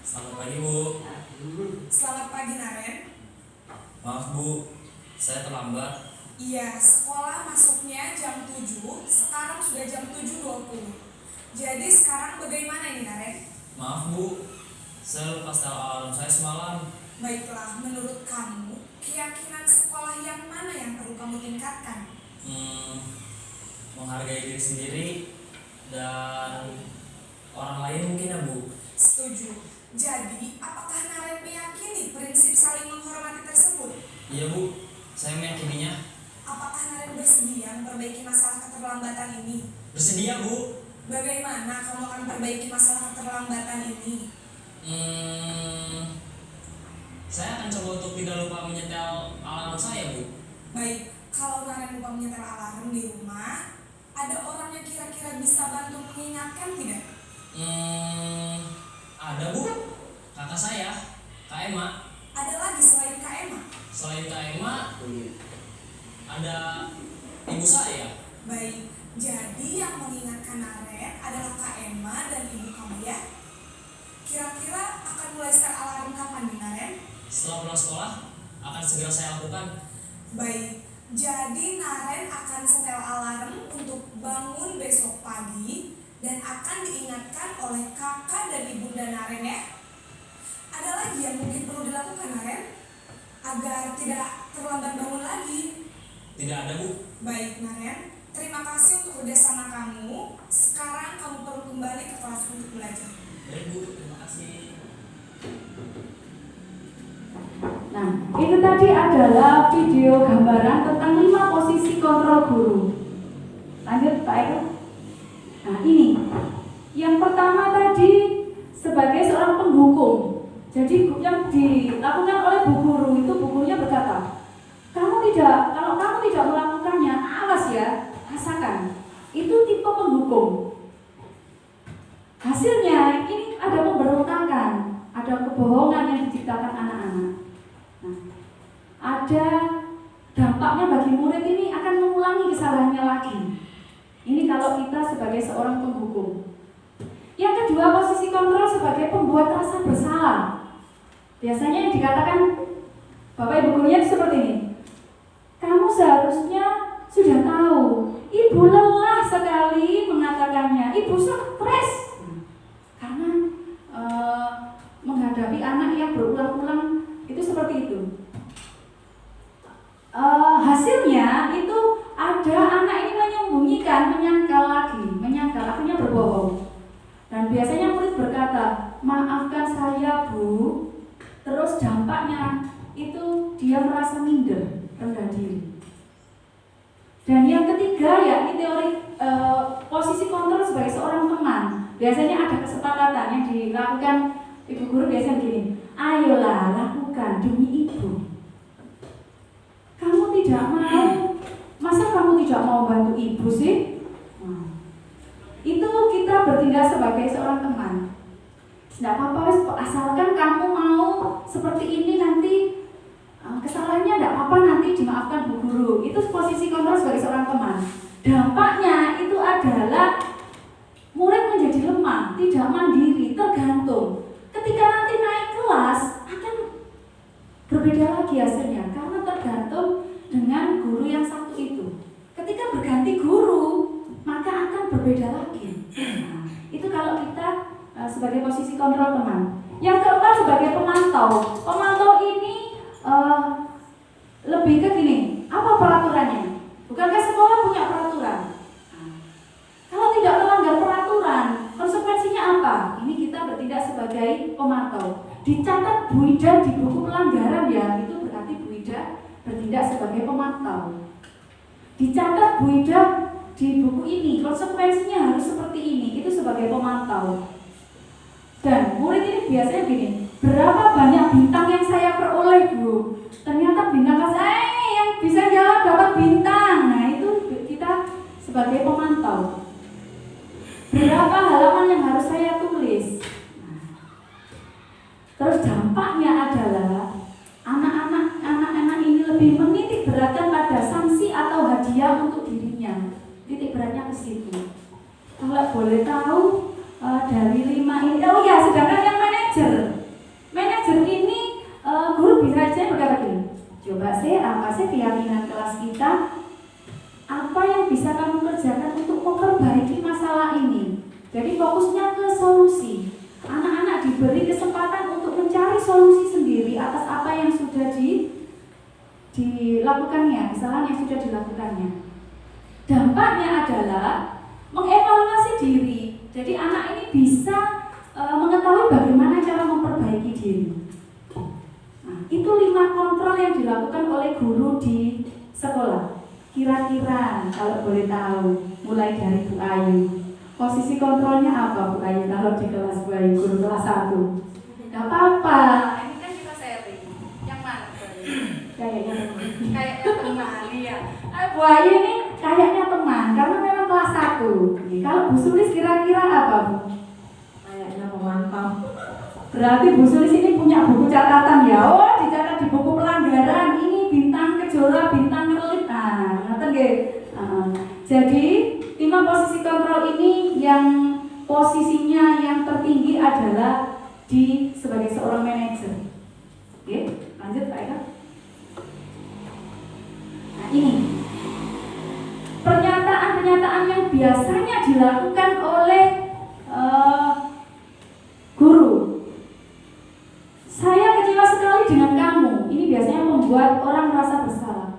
Selamat pagi, Bu. Selamat pagi, Naren. Maaf, Bu. Saya terlambat. Iya, sekolah masuknya jam 7, sekarang sudah jam 7.20. Jadi sekarang bagaimana ini, Naren? Maaf, Bu. Saya lupa setel alarm saya semalam. Baiklah, menurut kamu, keyakinan sekolah yang mana yang perlu kamu tingkatkan? Menghargai diri sendiri dan orang lain mungkin ya, Bu. Setuju. Jadi, apakah Naren meyakini prinsip saling menghormati tersebut? Iya, Bu. Saya meyakininya. Apakah Naren bersedia memperbaiki masalah keterlambatan ini? Bersedia, Bu. Bagaimana kamu akan perbaiki masalah keterlambatan ini? Saya akan coba untuk tidak lupa menyetel alarm saya, Bu. Baik, kalau Naren lupa menyetel alarm di rumah, ada orang yang kira-kira bisa bantu mengingatkan tidak? Ada, Bu. Kakak saya, Kak Emma. Ada lagi selain Kak Emma? Selain Kak Emma, ada ibu saya. Baik, jadi yang mengingatkan Naren adalah Kak Emma dan ibu kamu ya? Kira-kira akan mulai start alarm kapan nih, Naren? Setelah pulang sekolah, akan segera saya lakukan. Baik, jadi Naren akan setel alarm untuk bangun besok pagi dan akan diingatkan oleh kakak dan ibunda Naren ya. Ada lagi yang mungkin perlu dilakukan, Naren, agar tidak terlambat bangun lagi? Tidak ada, Bu. Baik, Naren, terima kasih untuk kerjasama kamu. Sekarang kamu perlu kembali ke kelas untuk belajar. Baik, Bu. Terima kasih. Nah, itu tadi adalah video gambaran tentang 5 posisi kontrol guru. Lanjut, Pak Eko. Nah, ini yang pertama tadi sebagai seorang penghukum. Jadi yang dilakukan oleh bu guru itu, bu gurunya berkata, kalau kamu tidak melakukannya, awas ya, rasakan. Itu tipe penghukum. Hasilnya ini ada pemberontakan, ada kebohongan yang diciptakan anak-anak. Nah, ada dampaknya bagi murid ini akan mengulangi kesalahannya lagi. Ini kalau kita sebagai seorang penghukum. Yang kedua, posisi kontrol sebagai pembuat rasa bersalah. Biasanya yang dikatakan Bapak Ibu gurunya seperti ini. Kamu seharusnya sudah tahu, ibu lelah sekali mengatakannya, ibu stres karena menghadapi anak yang berulang-ulang itu seperti itu. Hasilnya itu ada anak ini menyembunyikan, menyangkal artinya berbohong. Dan biasanya murid berkata, maafkan saya Bu. Terus dampaknya itu dia merasa minder, rendah diri. Dan yang ketiga ya ini teori posisi kontrol sebagai seorang teman. Biasanya ada kesepakatan yang dilakukan ibu guru biasanya begini, ayolah lakukan demi ibu. Kamu tidak mau, masa kamu tidak mau bantu ibu sih? Itu kita bertindak sebagai seorang teman. Tidak apa-apa, asalkan kamu mau seperti ini nanti kesalahannya tidak apa-apa, nanti dimaafkan bu guru. Itu posisi kontrol sebagai seorang teman. Dampaknya itu adalah murid menjadi lemah, tidak mandiri, tergantung. Ketika nanti naik kelas akan berbeda lagi hasilnya karena tergantung dengan guru yang satu itu. Ketika berganti guru maka akan berbeda lagi. Nah, itu kalau kita sebagai posisi kontrol teman. Yang keempat sebagai pemantau. Pemantau ini lebih ke gini, apa peraturannya? Bukankah sekolah punya peraturan? Nah, kalau tidak melanggar peraturan, konsekuensinya apa? Ini kita bertindak sebagai pemantau. Dicatat Bu Ida di buku pelanggaran ya, itu berarti Bu Ida bertindak sebagai pemantau. Dicatat Bu Ida di buku ini, konsekuensinya harus seperti ini, itu sebagai pemantau. Dan murid ini biasanya gini, berapa banyak bintang yang saya peroleh Bu? Ternyata bintang saya yang bisa jawab dapat bintang. Nah itu kita sebagai pemantau. Berapa halaman yang harus saya tulis? Nah, terus dampaknya adalah anak-anak ini lebih menitik beratkan pada sanksi atau hadiah untuk dirinya. Titik beratnya ke situ. Kalau boleh tahu dari 5 ini, oh ya, sedangkan yang manajer ini guru bisa aja berkata gini, coba sih apa sih keyakinan kelas kita, apa yang bisa kamu kerjakan untuk memperbaiki masalah ini. Jadi fokusnya ke solusi. Anak-anak diberi kesempatan untuk mencari solusi sendiri atas apa yang sudah dilakukannya, kesalahan yang sudah dilakukannya. Dampaknya adalah mengevaluasi diri. Jadi anak ini bisa mengetahui bagaimana cara memperbaiki diri. Nah, itu 5 kontrol yang dilakukan oleh guru di sekolah. Kira-kira kalau boleh tahu, mulai dari Bu Ayu, posisi kontrolnya apa Bu Ayu kalau di kelas Bu Ayu, guru kelas 1? Gak apa-apa, ini kan kita sharing. Yang mana Bu Ayu? Kayaknya teman ya. Bu Ayu ini kayaknya teman, karena memang kelas 1. Kalau Bu Sulis kira-kira apa Bu? Kayaknya memantau. Berarti Bu Sulis ini punya buku catatan ya. Oh, dicatat di buku pelanggaran. Ini bintang kejora, bintang ngelit. Nah, ngerti nggih? Jadi 5 posisi kontrol ini yang posisinya yang tertinggi adalah sebagai seorang manajer. Oke, lanjut Pak Eka. Nah, ini pernyataan-pernyataan yang biasanya dilakukan oleh guru. Saya kecewa sekali dengan kamu. Ini biasanya membuat orang merasa bersalah.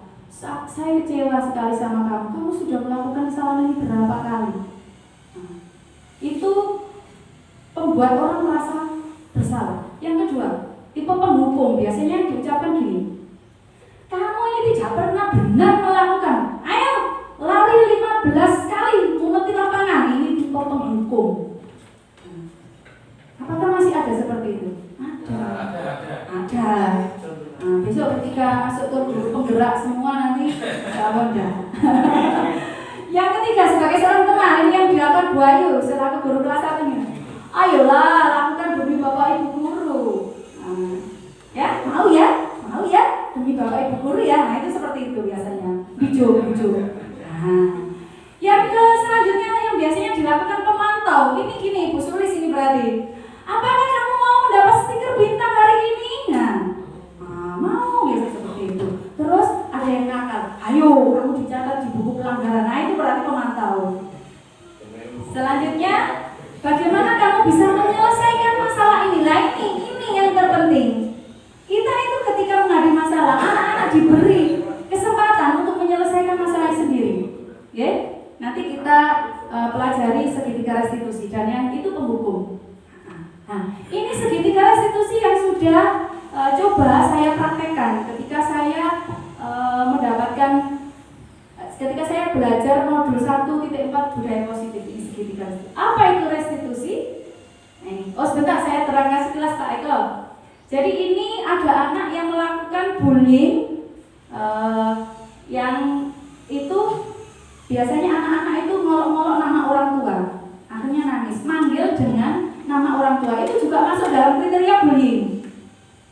Saya kecewa sekali sama kamu. Kamu sudah melakukan kesalahan ini berapa kali? Nah, itu membuat orang merasa bersalah. Yang kedua, tipe penghukum biasanya diucapkan gini. Kamu ini tidak pernah benar melakukan. Ayo, lari 15 kali mumetin lapangan. Ini tipe penghukum. Apakah masih ada seperti itu? Ada. Nah, besok ketika masuk ke guru penggerak semua nanti Honda. Yang ketiga, sebagai seorang teman, ini yang dilakukan Bu Ayu selaku guru kelas 1 ini. Ayolah, lakukan demi Bapak Ibu guru. Ya, mau ya, demi Bapak Ibu guru ya. Nah, itu seperti itu biasanya. Bijo. Nah, yang selanjutnya yang biasanya dilakukan pemantau. Ini gini, Bu Sulis ini berarti. Apakah kamu mau mendapat stiker bintang hari ini? Nah, mau biasanya seperti itu. Terus ada yang nakal. Ayo, kamu dicatat di buku pelanggaran. Nah, itu berarti pemantau. Selanjutnya, bagaimana kamu bisa menyelesaikan masalah ini? Nah, ini yang terpenting. Kita itu ketika menghadapi masalah, anak-anak diberi kesempatan untuk menyelesaikan masalah sendiri. Ya, nanti kita pelajari segitiga restitusi dan yang itu penghukum. Nah, ini segitiga restitusi yang sudah coba saya praktekkan ketika saya ketika saya belajar modul 1.4 budaya positif ini segitiga restitusi. Apa itu restitusi? Nah, ini. Oh sebentar, saya terangkan sekilas Pak Eko. Jadi ini ada anak yang melakukan bullying yang itu biasanya anak-anak itu ngolok-ngolok nama orang tua, akhirnya nangis, manggil dengan nama orang tua, itu juga masuk dalam kriteria bullying.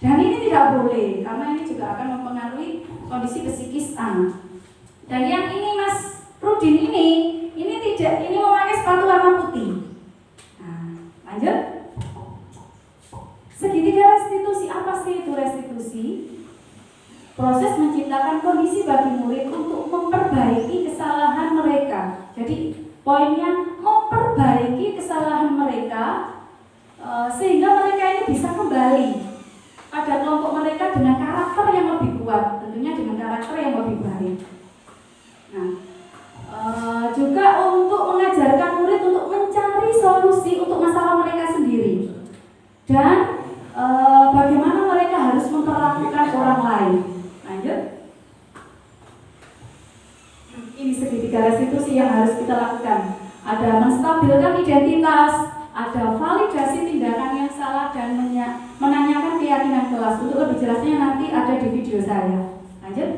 Dan ini tidak boleh karena ini juga akan mempengaruhi kondisi psikis anak. Dan yang ini Mas Rudin ini memakai sepatu warna putih. Nah, lanjut. Segitiga restitusi, apa sih itu restitusi? Proses menciptakan kondisi bagi murid untuk memperbaiki kesalahan mereka. Jadi poinnya memperbaiki kesalahan mereka sehingga mereka ini bisa kembali pada kelompok mereka dengan karakter yang lebih kuat, tentunya dengan karakter yang lebih baik. Nah, dan bagaimana mereka harus memperlakukan orang lain. Lanjut. Ini segitiga restitusi yang harus kita lakukan. Ada menstabilkan identitas, ada validasi tindakan yang salah, dan menanyakan keyakinan kelas. Untuk lebih jelasnya nanti ada di video saya. Lanjut.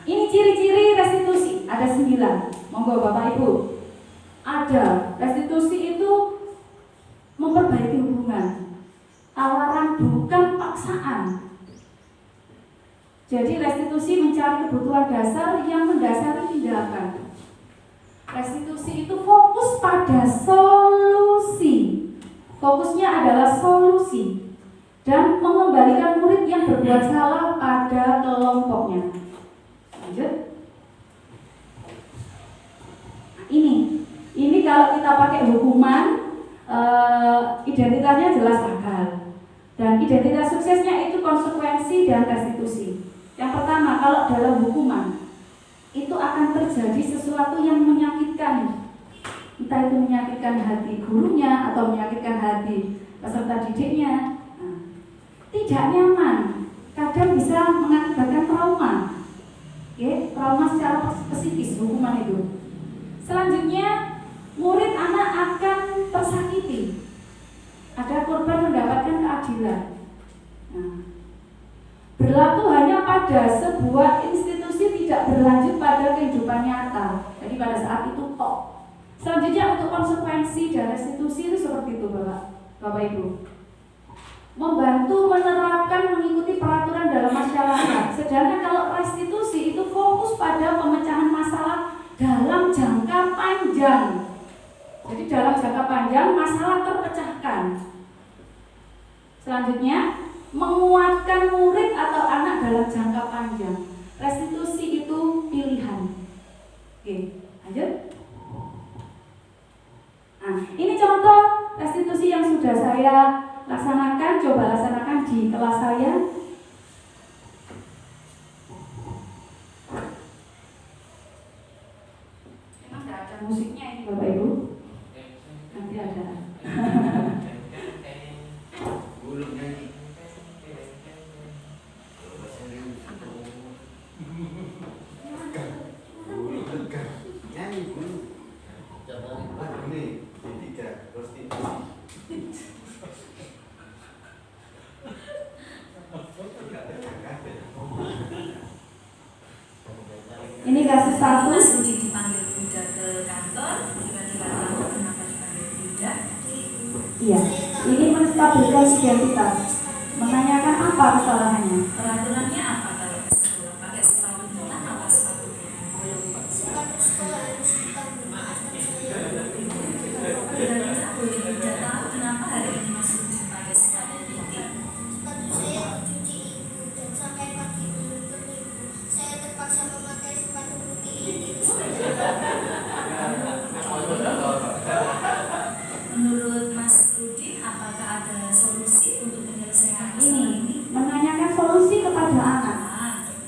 Ini ciri-ciri restitusi, ada 9. Monggo Bapak Ibu. Ada restitusi itu memperbaiki hubungan, tawaran bukan paksaan. Jadi restitusi mencari kebutuhan dasar yang mendasari tindakan. Restitusi itu fokus pada solusi. Fokusnya adalah solusi dan mengembalikan murid yang berbuat salah pada kelompoknya. Lanjut. Ini kalau kita pakai hukuman, identitasnya jelas gagal. Dan identitas suksesnya itu konsekuensi dan restitusi. Yang pertama, kalau dalam hukuman itu akan terjadi sesuatu yang menyakitkan, entah itu menyakitkan hati gurunya atau menyakitkan hati peserta didiknya. Tidak nyaman, kadang bisa mengakibatkan trauma. Trauma secara psikis hukuman itu. Selanjutnya, murid anak akan tersakiti. Ada korban mendapatkan keadilan. Berlaku hanya pada sebuah institusi, tidak berlanjut pada kehidupan nyata. Jadi pada saat itu tok. Selanjutnya untuk konsekuensi dan restitusi itu seperti itu Bapak Ibu. Membantu menerapkan mengikuti peraturan dalam masyarakat. Sedangkan kalau restitusi itu fokus pada pemecahan masalah dalam jangka panjang. Jadi dalam jangka panjang masalah terpecahkan. Selanjutnya, menguatkan murid atau anak dalam jangka panjang. Restitusi itu pilihan. Oke, lanjut. Nah, ini contoh restitusi yang sudah saya laksanakan. Coba laksanakan di kelas saya. Memang tidak ada musiknya ini Bapak Ibu. Nanti ada. Ini kasus satu. Mas Rudi dipanggil Buddha ke kantor, tiba-tiba tahu kenapa dipanggil Buddha. Iya, ini menstabilkan identitas, menanyakan apa kesalahannya. Peraturannya apa kalau ke sekolah? Pakai sepatu hitam apa sepatu kira-kira boleh Buddha tahu kenapa hari ini Mas Rudi pakai sepatu hitam? Menurut Mas Rudi, apakah ada solusi untuk menyelesaikan masalah ini? Menanyakan solusi kepada anak.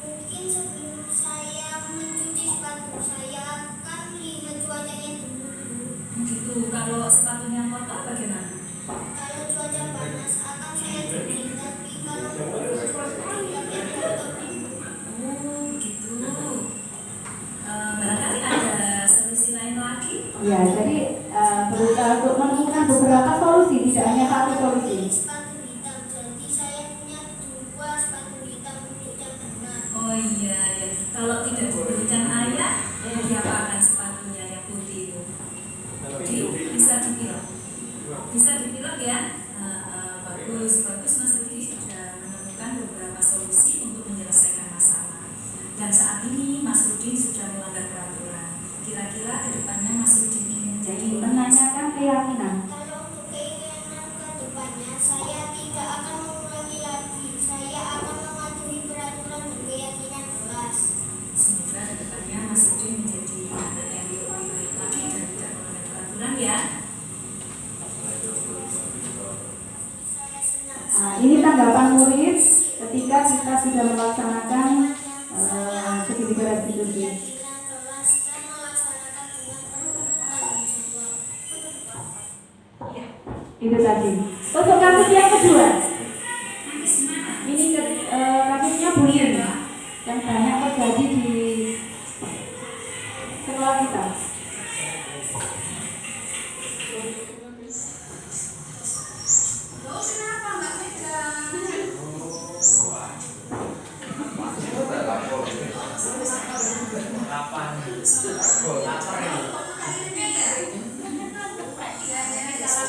Mungkin sebelum saya mencuci sepatu saya akan lihat cuacanya dulu. Begitu, kalau sepatunya kotor bagaimana? Kalau cuaca panas akan saya cuci, tapi kalau tidak kotor. Oh, begitu. Barangkali ada solusi lain lagi? Ya, jadi berusaha untuk menemukan beberapa solusi, tidak hanya satu solusi. Sepatu hitam, jadi saya punya 2 sepatu hitam untuk yang benar. Oh iya, ya. Kalau tidak diberikan ayah, diapakan sepatunya yang putih itu? Bisa dipilih. Bisa dipilih ya? Bagus Mas Rudi sudah menemukan beberapa solusi untuk menyelesaikan masalah. Dan saat ini Mas Rudi sudah melanggar peraturan. Kira-kira kedepannya Mas Rudi ingin menjadi Menanyakan keyakinan. Kalau untuk keinginan ke depannya, saya tidak akan mengulangi lagi. Saya akan mematuhi peraturan dan keyakinan kelas. Semoga kedepannya Mas Rudi menjadi anak yang lebih baik lagi dan tidak melanggar peraturan ya. Saya senang Ini tanggapan murid ketika kita sudah melaksanakan segitiga restitusi. keyakinan kelas dan melaksanakan dengan penuh tanggung jawab. Itu tadi. Untuk kasus yang kedua, ini kasusnya bullying yang banyak terjadi di sekolah kita.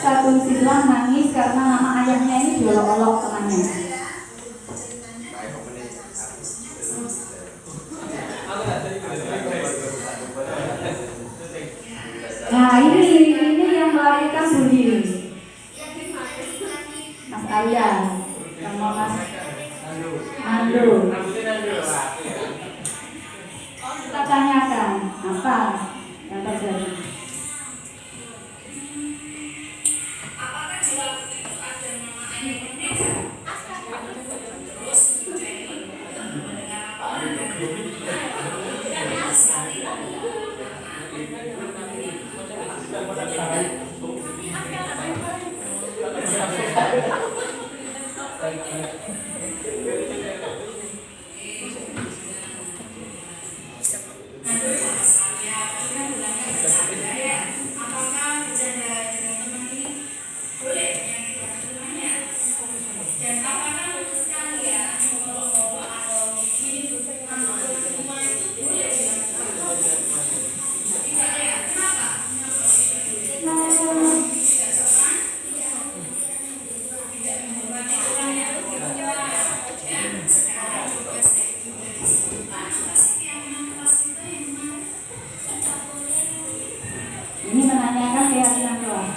Satu siswa nangis karena nama ayahnya ini diolok-olok temannya. Nah ini yang melahirkan bullying. Mas Arya sama Mas Nando. Kita tanyakan apa yang terjadi. Ini menanyakan keyakinan kelas.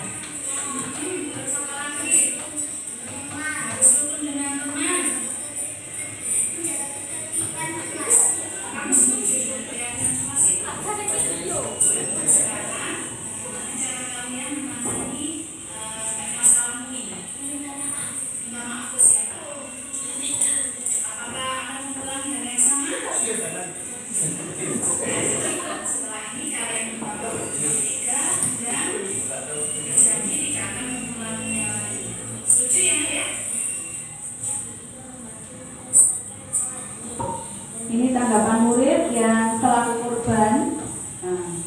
Ini tanggapan murid yang selaku korban. Nah.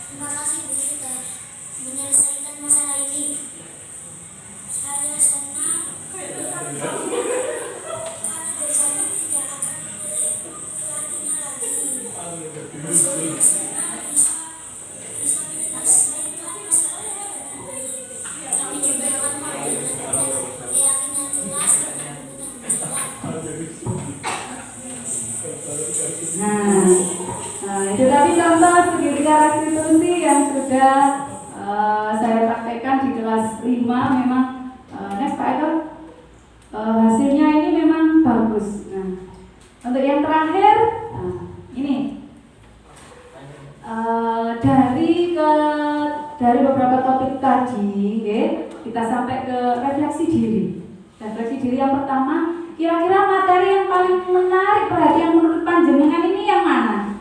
Terima kasih Bu sudah menyelesaikan masalah ini. Saya senang karena bersama tidak akan mengulanginya lagi. Saya bisa menyelesaikan masalah kami juga akan menggunakan keyakinan kelas dan Nah, itu tadi contoh segitiga restitusi yang sudah saya praktekkan di kelas 5. Memang next Pak Eko, hasilnya ini memang bagus. Nah, untuk yang terakhir, ini dari beberapa topik tadi, kita sampai ke refleksi diri. Refleksi diri yang pertama, kira-kira materi yang paling menarik perhatian menurut panjenengan ini yang mana?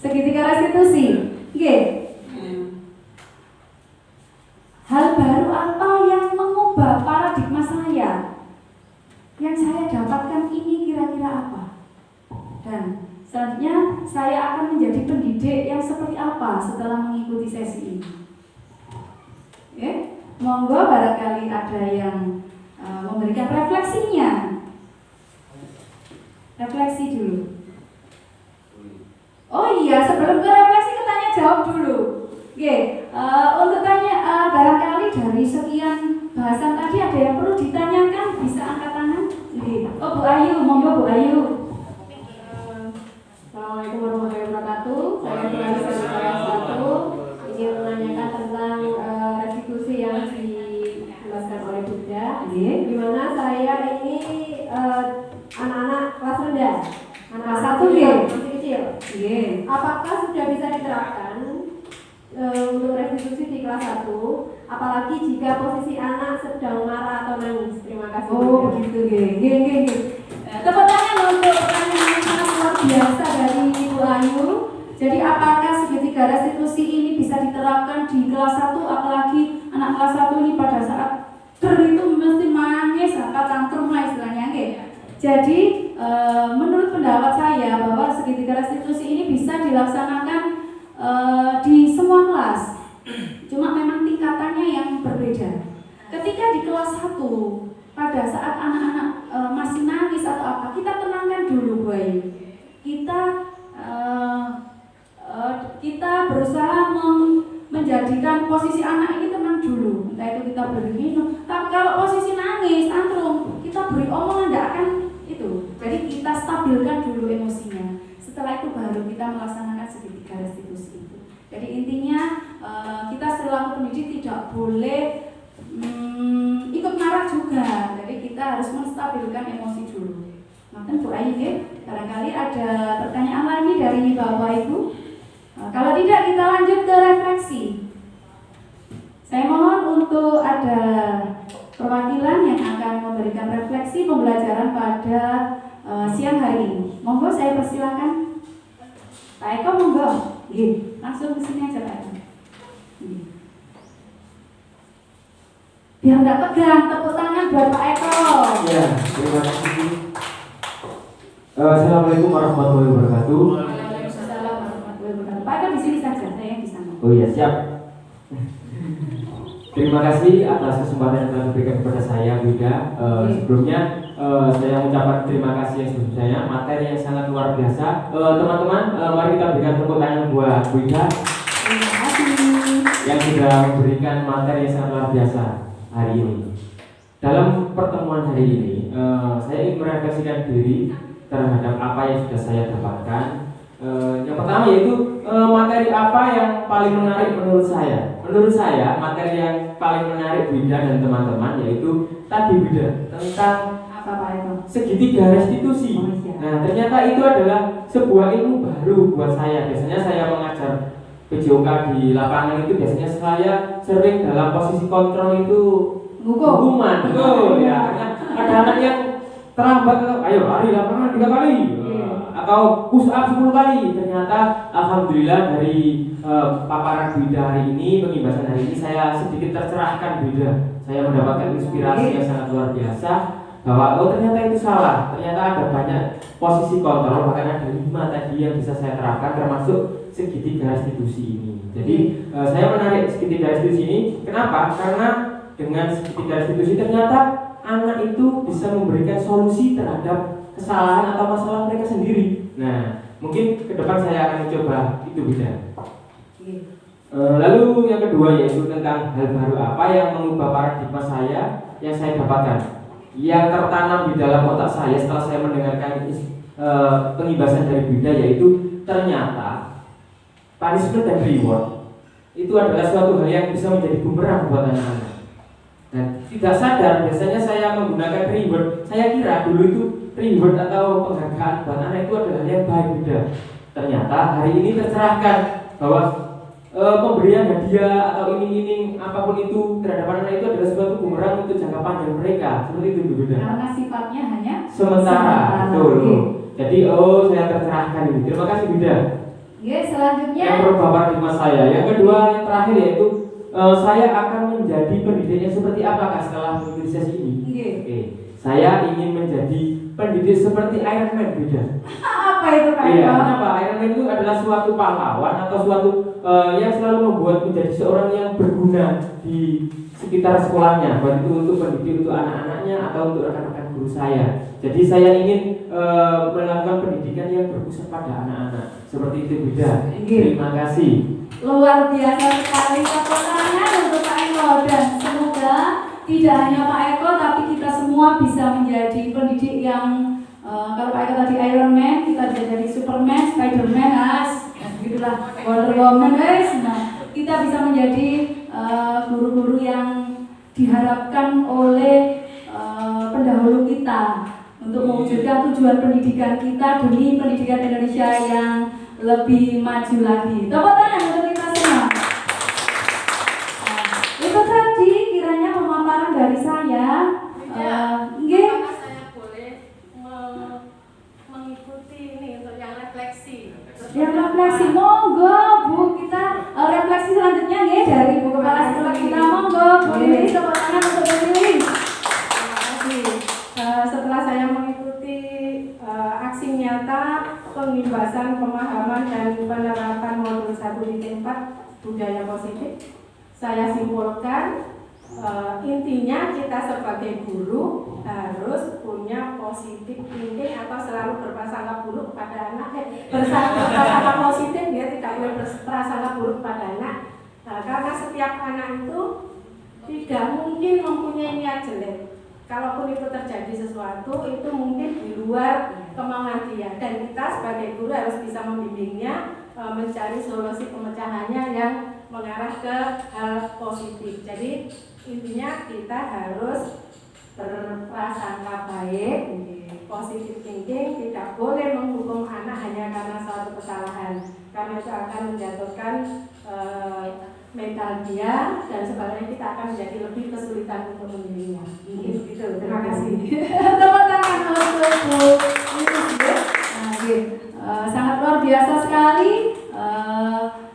Segitiga restitusi. Hal baru apa yang mengubah paradigma saya? Yang saya dapatkan ini kira-kira apa? Dan selanjutnya saya akan menjadi pendidik yang seperti apa setelah mengikuti sesi ini? Monggo barangkali ada yang memberikan refleksinya. Refleksi dulu. Oh iya, sebelum ke refleksi kita tanya jawab dulu. Untuk tanya barangkali dari sekian bahasan tadi ada yang perlu ditanyakan, bisa angkat tangan. Oh Bu Ayu, monggo Bu Ayu. Assalamualaikum warahmatullahi wabarakatuh. Saya Bu Ayu dari kelas 1 ingin menanyakan tentang restitusi yang dijelaskan oleh Bunda. Di mana saya ini anak-anak kelas rendah, anak masih kecil. Apakah sudah bisa diterapkan untuk restitusi di kelas 1? Apalagi jika posisi anak sedang marah atau nangis. Terima kasih. Oh begitu. Tepuk tangan untuk pertanyaan yang sangat luar biasa dari Bu Jadi menurut pendapat saya bahwa segitiga restitusi ini bisa dilaksanakan di semua kelas. Cuma memang tingkatannya yang berbeda. Ketika di kelas 1 pada saat anak-anak masih nangis atau apa, kita tenangkan dulu bayi. Kita berusaha menjadikan posisi anak ini tenang dulu. Entah itu kita beri minum. Tapi kalau posisi nangis, tantrum, kita beri omongan tidak akan itu. Jadi kita stabilkan dulu emosinya. Setelah itu baru kita melaksanakan segitiga restitusi itu. Jadi intinya kita selaku pendidik tidak boleh ikut marah juga. Jadi kita harus menstabilkan emosi dulu. Mungkin Bu Ayu, barangkali ada pertanyaan lagi dari Bapak Ibu. Kalau tidak, kita lanjut ke refleksi. Saya mohon untuk ada perwakilan yang akan memberikan refleksi pembelajaran pada siang hari ini. Monggo saya persilakan. Pak Eko, monggo. Langsung ke sini aja Pak Eko. Biar nggak tegang, tepuk tangan buat Pak Eko. Ya, terima kasih. Assalamualaikum warahmatullahi wabarakatuh. Waalaikumsalam warahmatullahi wabarakatuh. Pak Eko di sini saja, saya yang di sana. Oh iya, siap. Terima kasih atas kesempatan yang telah diberikan kepada saya, Buda. Sebelumnya saya mengucapkan terima kasih yang sebesar-besarnya, materi yang sangat luar biasa. Teman-teman, mari kita berikan tepuk tangan buat Buda. Terima kasih Yang sudah memberikan materi yang sangat luar biasa hari ini. Dalam pertemuan hari ini, saya ingin merefleksikan diri terhadap apa yang sudah saya dapatkan. Yang pertama yaitu materi apa yang paling menarik menurut saya. Menurut saya materi yang paling menarik Buda dan teman-teman yaitu tadi Buda tentang apa Pak Eko? segitiga restitusi. Nah, ternyata itu adalah sebuah ilmu baru buat saya. Biasanya saya mengajar PJOK di lapangan itu biasanya saya sering dalam posisi kontrol itu hukuman. Betul ya. Ada anak yang terlambat, ayo lari lapangan 3 kali. Atau push up 10 kali. Ternyata alhamdulillah dari paparan Buda hari ini, pengibasan hari ini saya sedikit tercerahkan Buda. Saya mendapatkan inspirasi yang sangat luar biasa bahwa ternyata itu salah. Ternyata ada banyak posisi kontrol, bahkan ada 5 tadi yang bisa saya terapkan termasuk segitiga restitusi ini. Jadi saya menarik segitiga restitusi ini. Kenapa? Karena dengan segitiga restitusi ternyata anak itu bisa memberikan solusi terhadap kesalahan atau masalah mereka sendiri. Nah, mungkin ke depan saya akan mencoba itu bisa. Lalu yang kedua yaitu tentang hal baru apa yang mengubah paradigma saya yang saya dapatkan, yang tertanam di dalam otak saya setelah saya mendengarkan pengibasan dari Buddha, yaitu ternyata punishment dan reward itu adalah suatu hal yang bisa menjadi bumerang buat anak-anak. Dan tidak sadar biasanya saya menggunakan reward. Saya kira dulu itu reward atau penghargaan buat anak itu adalah yang baik Buddha. Ternyata hari ini tercerahkan bahwa pemberian hadiah atau iming-iming apapun itu terhadap anak itu adalah suatu bumerang untuk jangka panjang mereka. Seperti itu Buddha. Karena sifatnya hanya sementara. Betul. Jadi saya tercerahkan ini. Terima kasih Buddha. Selanjutnya yang berubah paradigma saya. Yang kedua, yang terakhir yaitu saya akan menjadi pendidik yang seperti apakah setelah mengikuti sesi ini? Saya ingin menjadi pendidik seperti Iron Man Buddha. Apa itu Pak? Iya, kenapa? Iron Man itu adalah suatu pahlawan atau suatu yang selalu membuat menjadi seorang yang berguna di sekitar sekolahnya, baik itu untuk pendidik, untuk anak-anaknya atau untuk rekan-rekan guru saya. Jadi saya ingin melakukan pendidikan yang berpusat pada anak-anak. Seperti itu Buddha. Terima kasih. Luar biasa sekali, tepuk tangan untuk Pak Eko, dan semoga tidak hanya Pak Eko tapi kita semua bisa menjadi pendidik yang kalau Pak Eko tadi Iron Man, kita bisa jadi Superman, Spiderman, begitulah Wonder Woman, guys. Nah, kita bisa menjadi guru-guru yang diharapkan oleh pendahulu kita untuk mewujudkan tujuan pendidikan kita demi pendidikan Indonesia yang lebih maju lagi. Tepuk tangan untuk kita semua. Itu tadi kiranya pemaparan dari saya. Apakah saya boleh mengikuti ini untuk yang refleksi? Yang refleksi, monggo Bu, kita refleksi selanjutnya nih dari Bu Kepala Sekolah kita, monggo Bu Lili, tepuk tangan untuk Bu Lili. Terima kasih. Setelah saya saya mengikuti aksi nyata pengimbasan pemahaman dan penerapan modul 1.4 budaya positif. Saya simpulkan intinya kita sebagai guru harus punya positif thinking atau selalu berprasangka buruk pada anak, berprasangka positif, dia tidak boleh berprasangka buruk pada anak. Karena setiap anak itu tidak mungkin mempunyai niat jelek. Kalaupun itu terjadi sesuatu, itu mungkin di luar kemauan dia, dan kita sebagai guru harus bisa membimbingnya, mencari solusi pemecahannya yang mengarah ke hal positif. Jadi intinya kita harus berprasangka baik, positive thinking, tidak boleh menghukum anak hanya karena suatu kesalahan, karena itu akan menjatuhkan mental dia, dan sebenarnya kita akan menjadi lebih kesulitan untuk memilihnya. Gitu. Terima kasih. Tepuk tangan untuk sangat luar biasa sekali.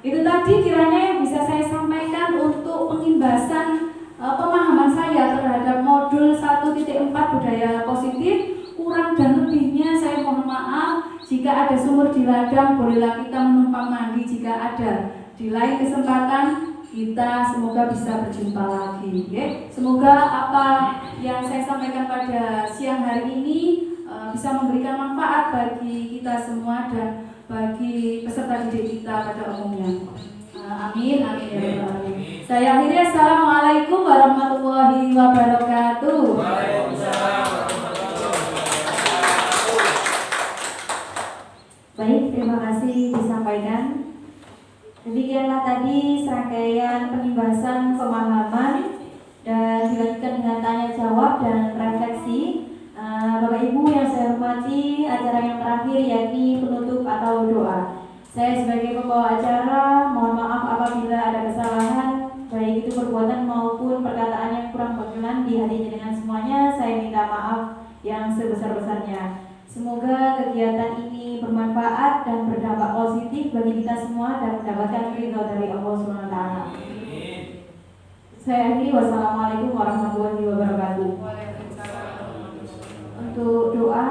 Itu tadi kiranya yang bisa saya sampaikan untuk pengimbasan pemahaman saya terhadap modul 1.4 budaya positif. Kurang dan lebihnya saya mohon maaf. Jika ada sumur di ladang, bolehlah kita menumpang mandi jika ada. Di lain kesempatan kita semoga bisa berjumpa lagi. Semoga apa yang saya sampaikan pada siang hari ini bisa memberikan manfaat bagi kita semua dan bagi peserta didik kita pada umumnya. Amin, amin ya rabbal alamin. Saya akhiri, assalamualaikum warahmatullahi wabarakatuh. Baik, terima kasih disampaikan. Demikianlah tadi serangkaian pembahasan pemahaman dan dilanjutkan dengan tanya jawab dan refleksi. Bapak Ibu yang saya hormati, acara yang terakhir yakni penutup atau doa. Saya sebagai pembawa acara mohon maaf apabila ada kesalahan, baik itu perbuatan maupun perkataan yang kurang berkenan di hati jenengan semuanya. Saya minta maaf yang sebesar-besarnya. Semoga kegiatan ini bermanfaat dan berdampak positif bagi kita semua dan mendapatkan ridho dari Allah SWT. Saya akhiri, wassalamualaikum warahmatullahi wabarakatuh. Untuk doa,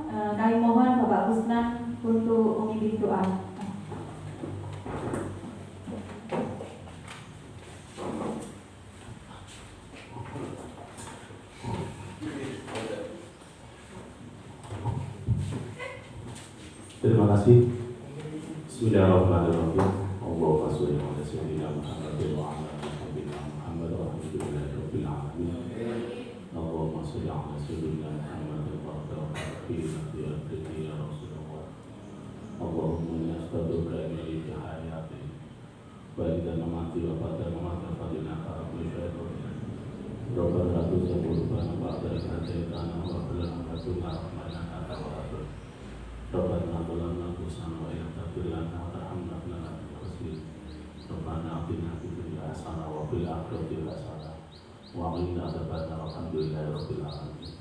kami mohon Bapak Kusnan untuk memimpin doa. Terima kasih. Bismillahirrahmanirrahim. Allahumma sholli ala sayyidina Muhammad wa ala ali sayyidina Muhammad walhamdulillahi rabbil alamin. Allahumma sholli ala sayyidina Muhammad wa ala ali sayyidina ya Rasulullah. Allahumma inna nas'aluka min hayati wa idza mamati wa ba'da mamati wa fadina rabbil syaitan. Rabbana la tuzigh qulubana ba'da idh hadaytana wa hab lana min ladunka rahmatan innaka antal wahhab. Rabbana zalamna anfusana wa illam taghfir lana wa tarhamna lanakunanna minal khasirin. Rabbana atina fid dunya hasanah wa fil akhirati hasanah wa qina adzabannar. Alhamdulillahi rabbil alamin.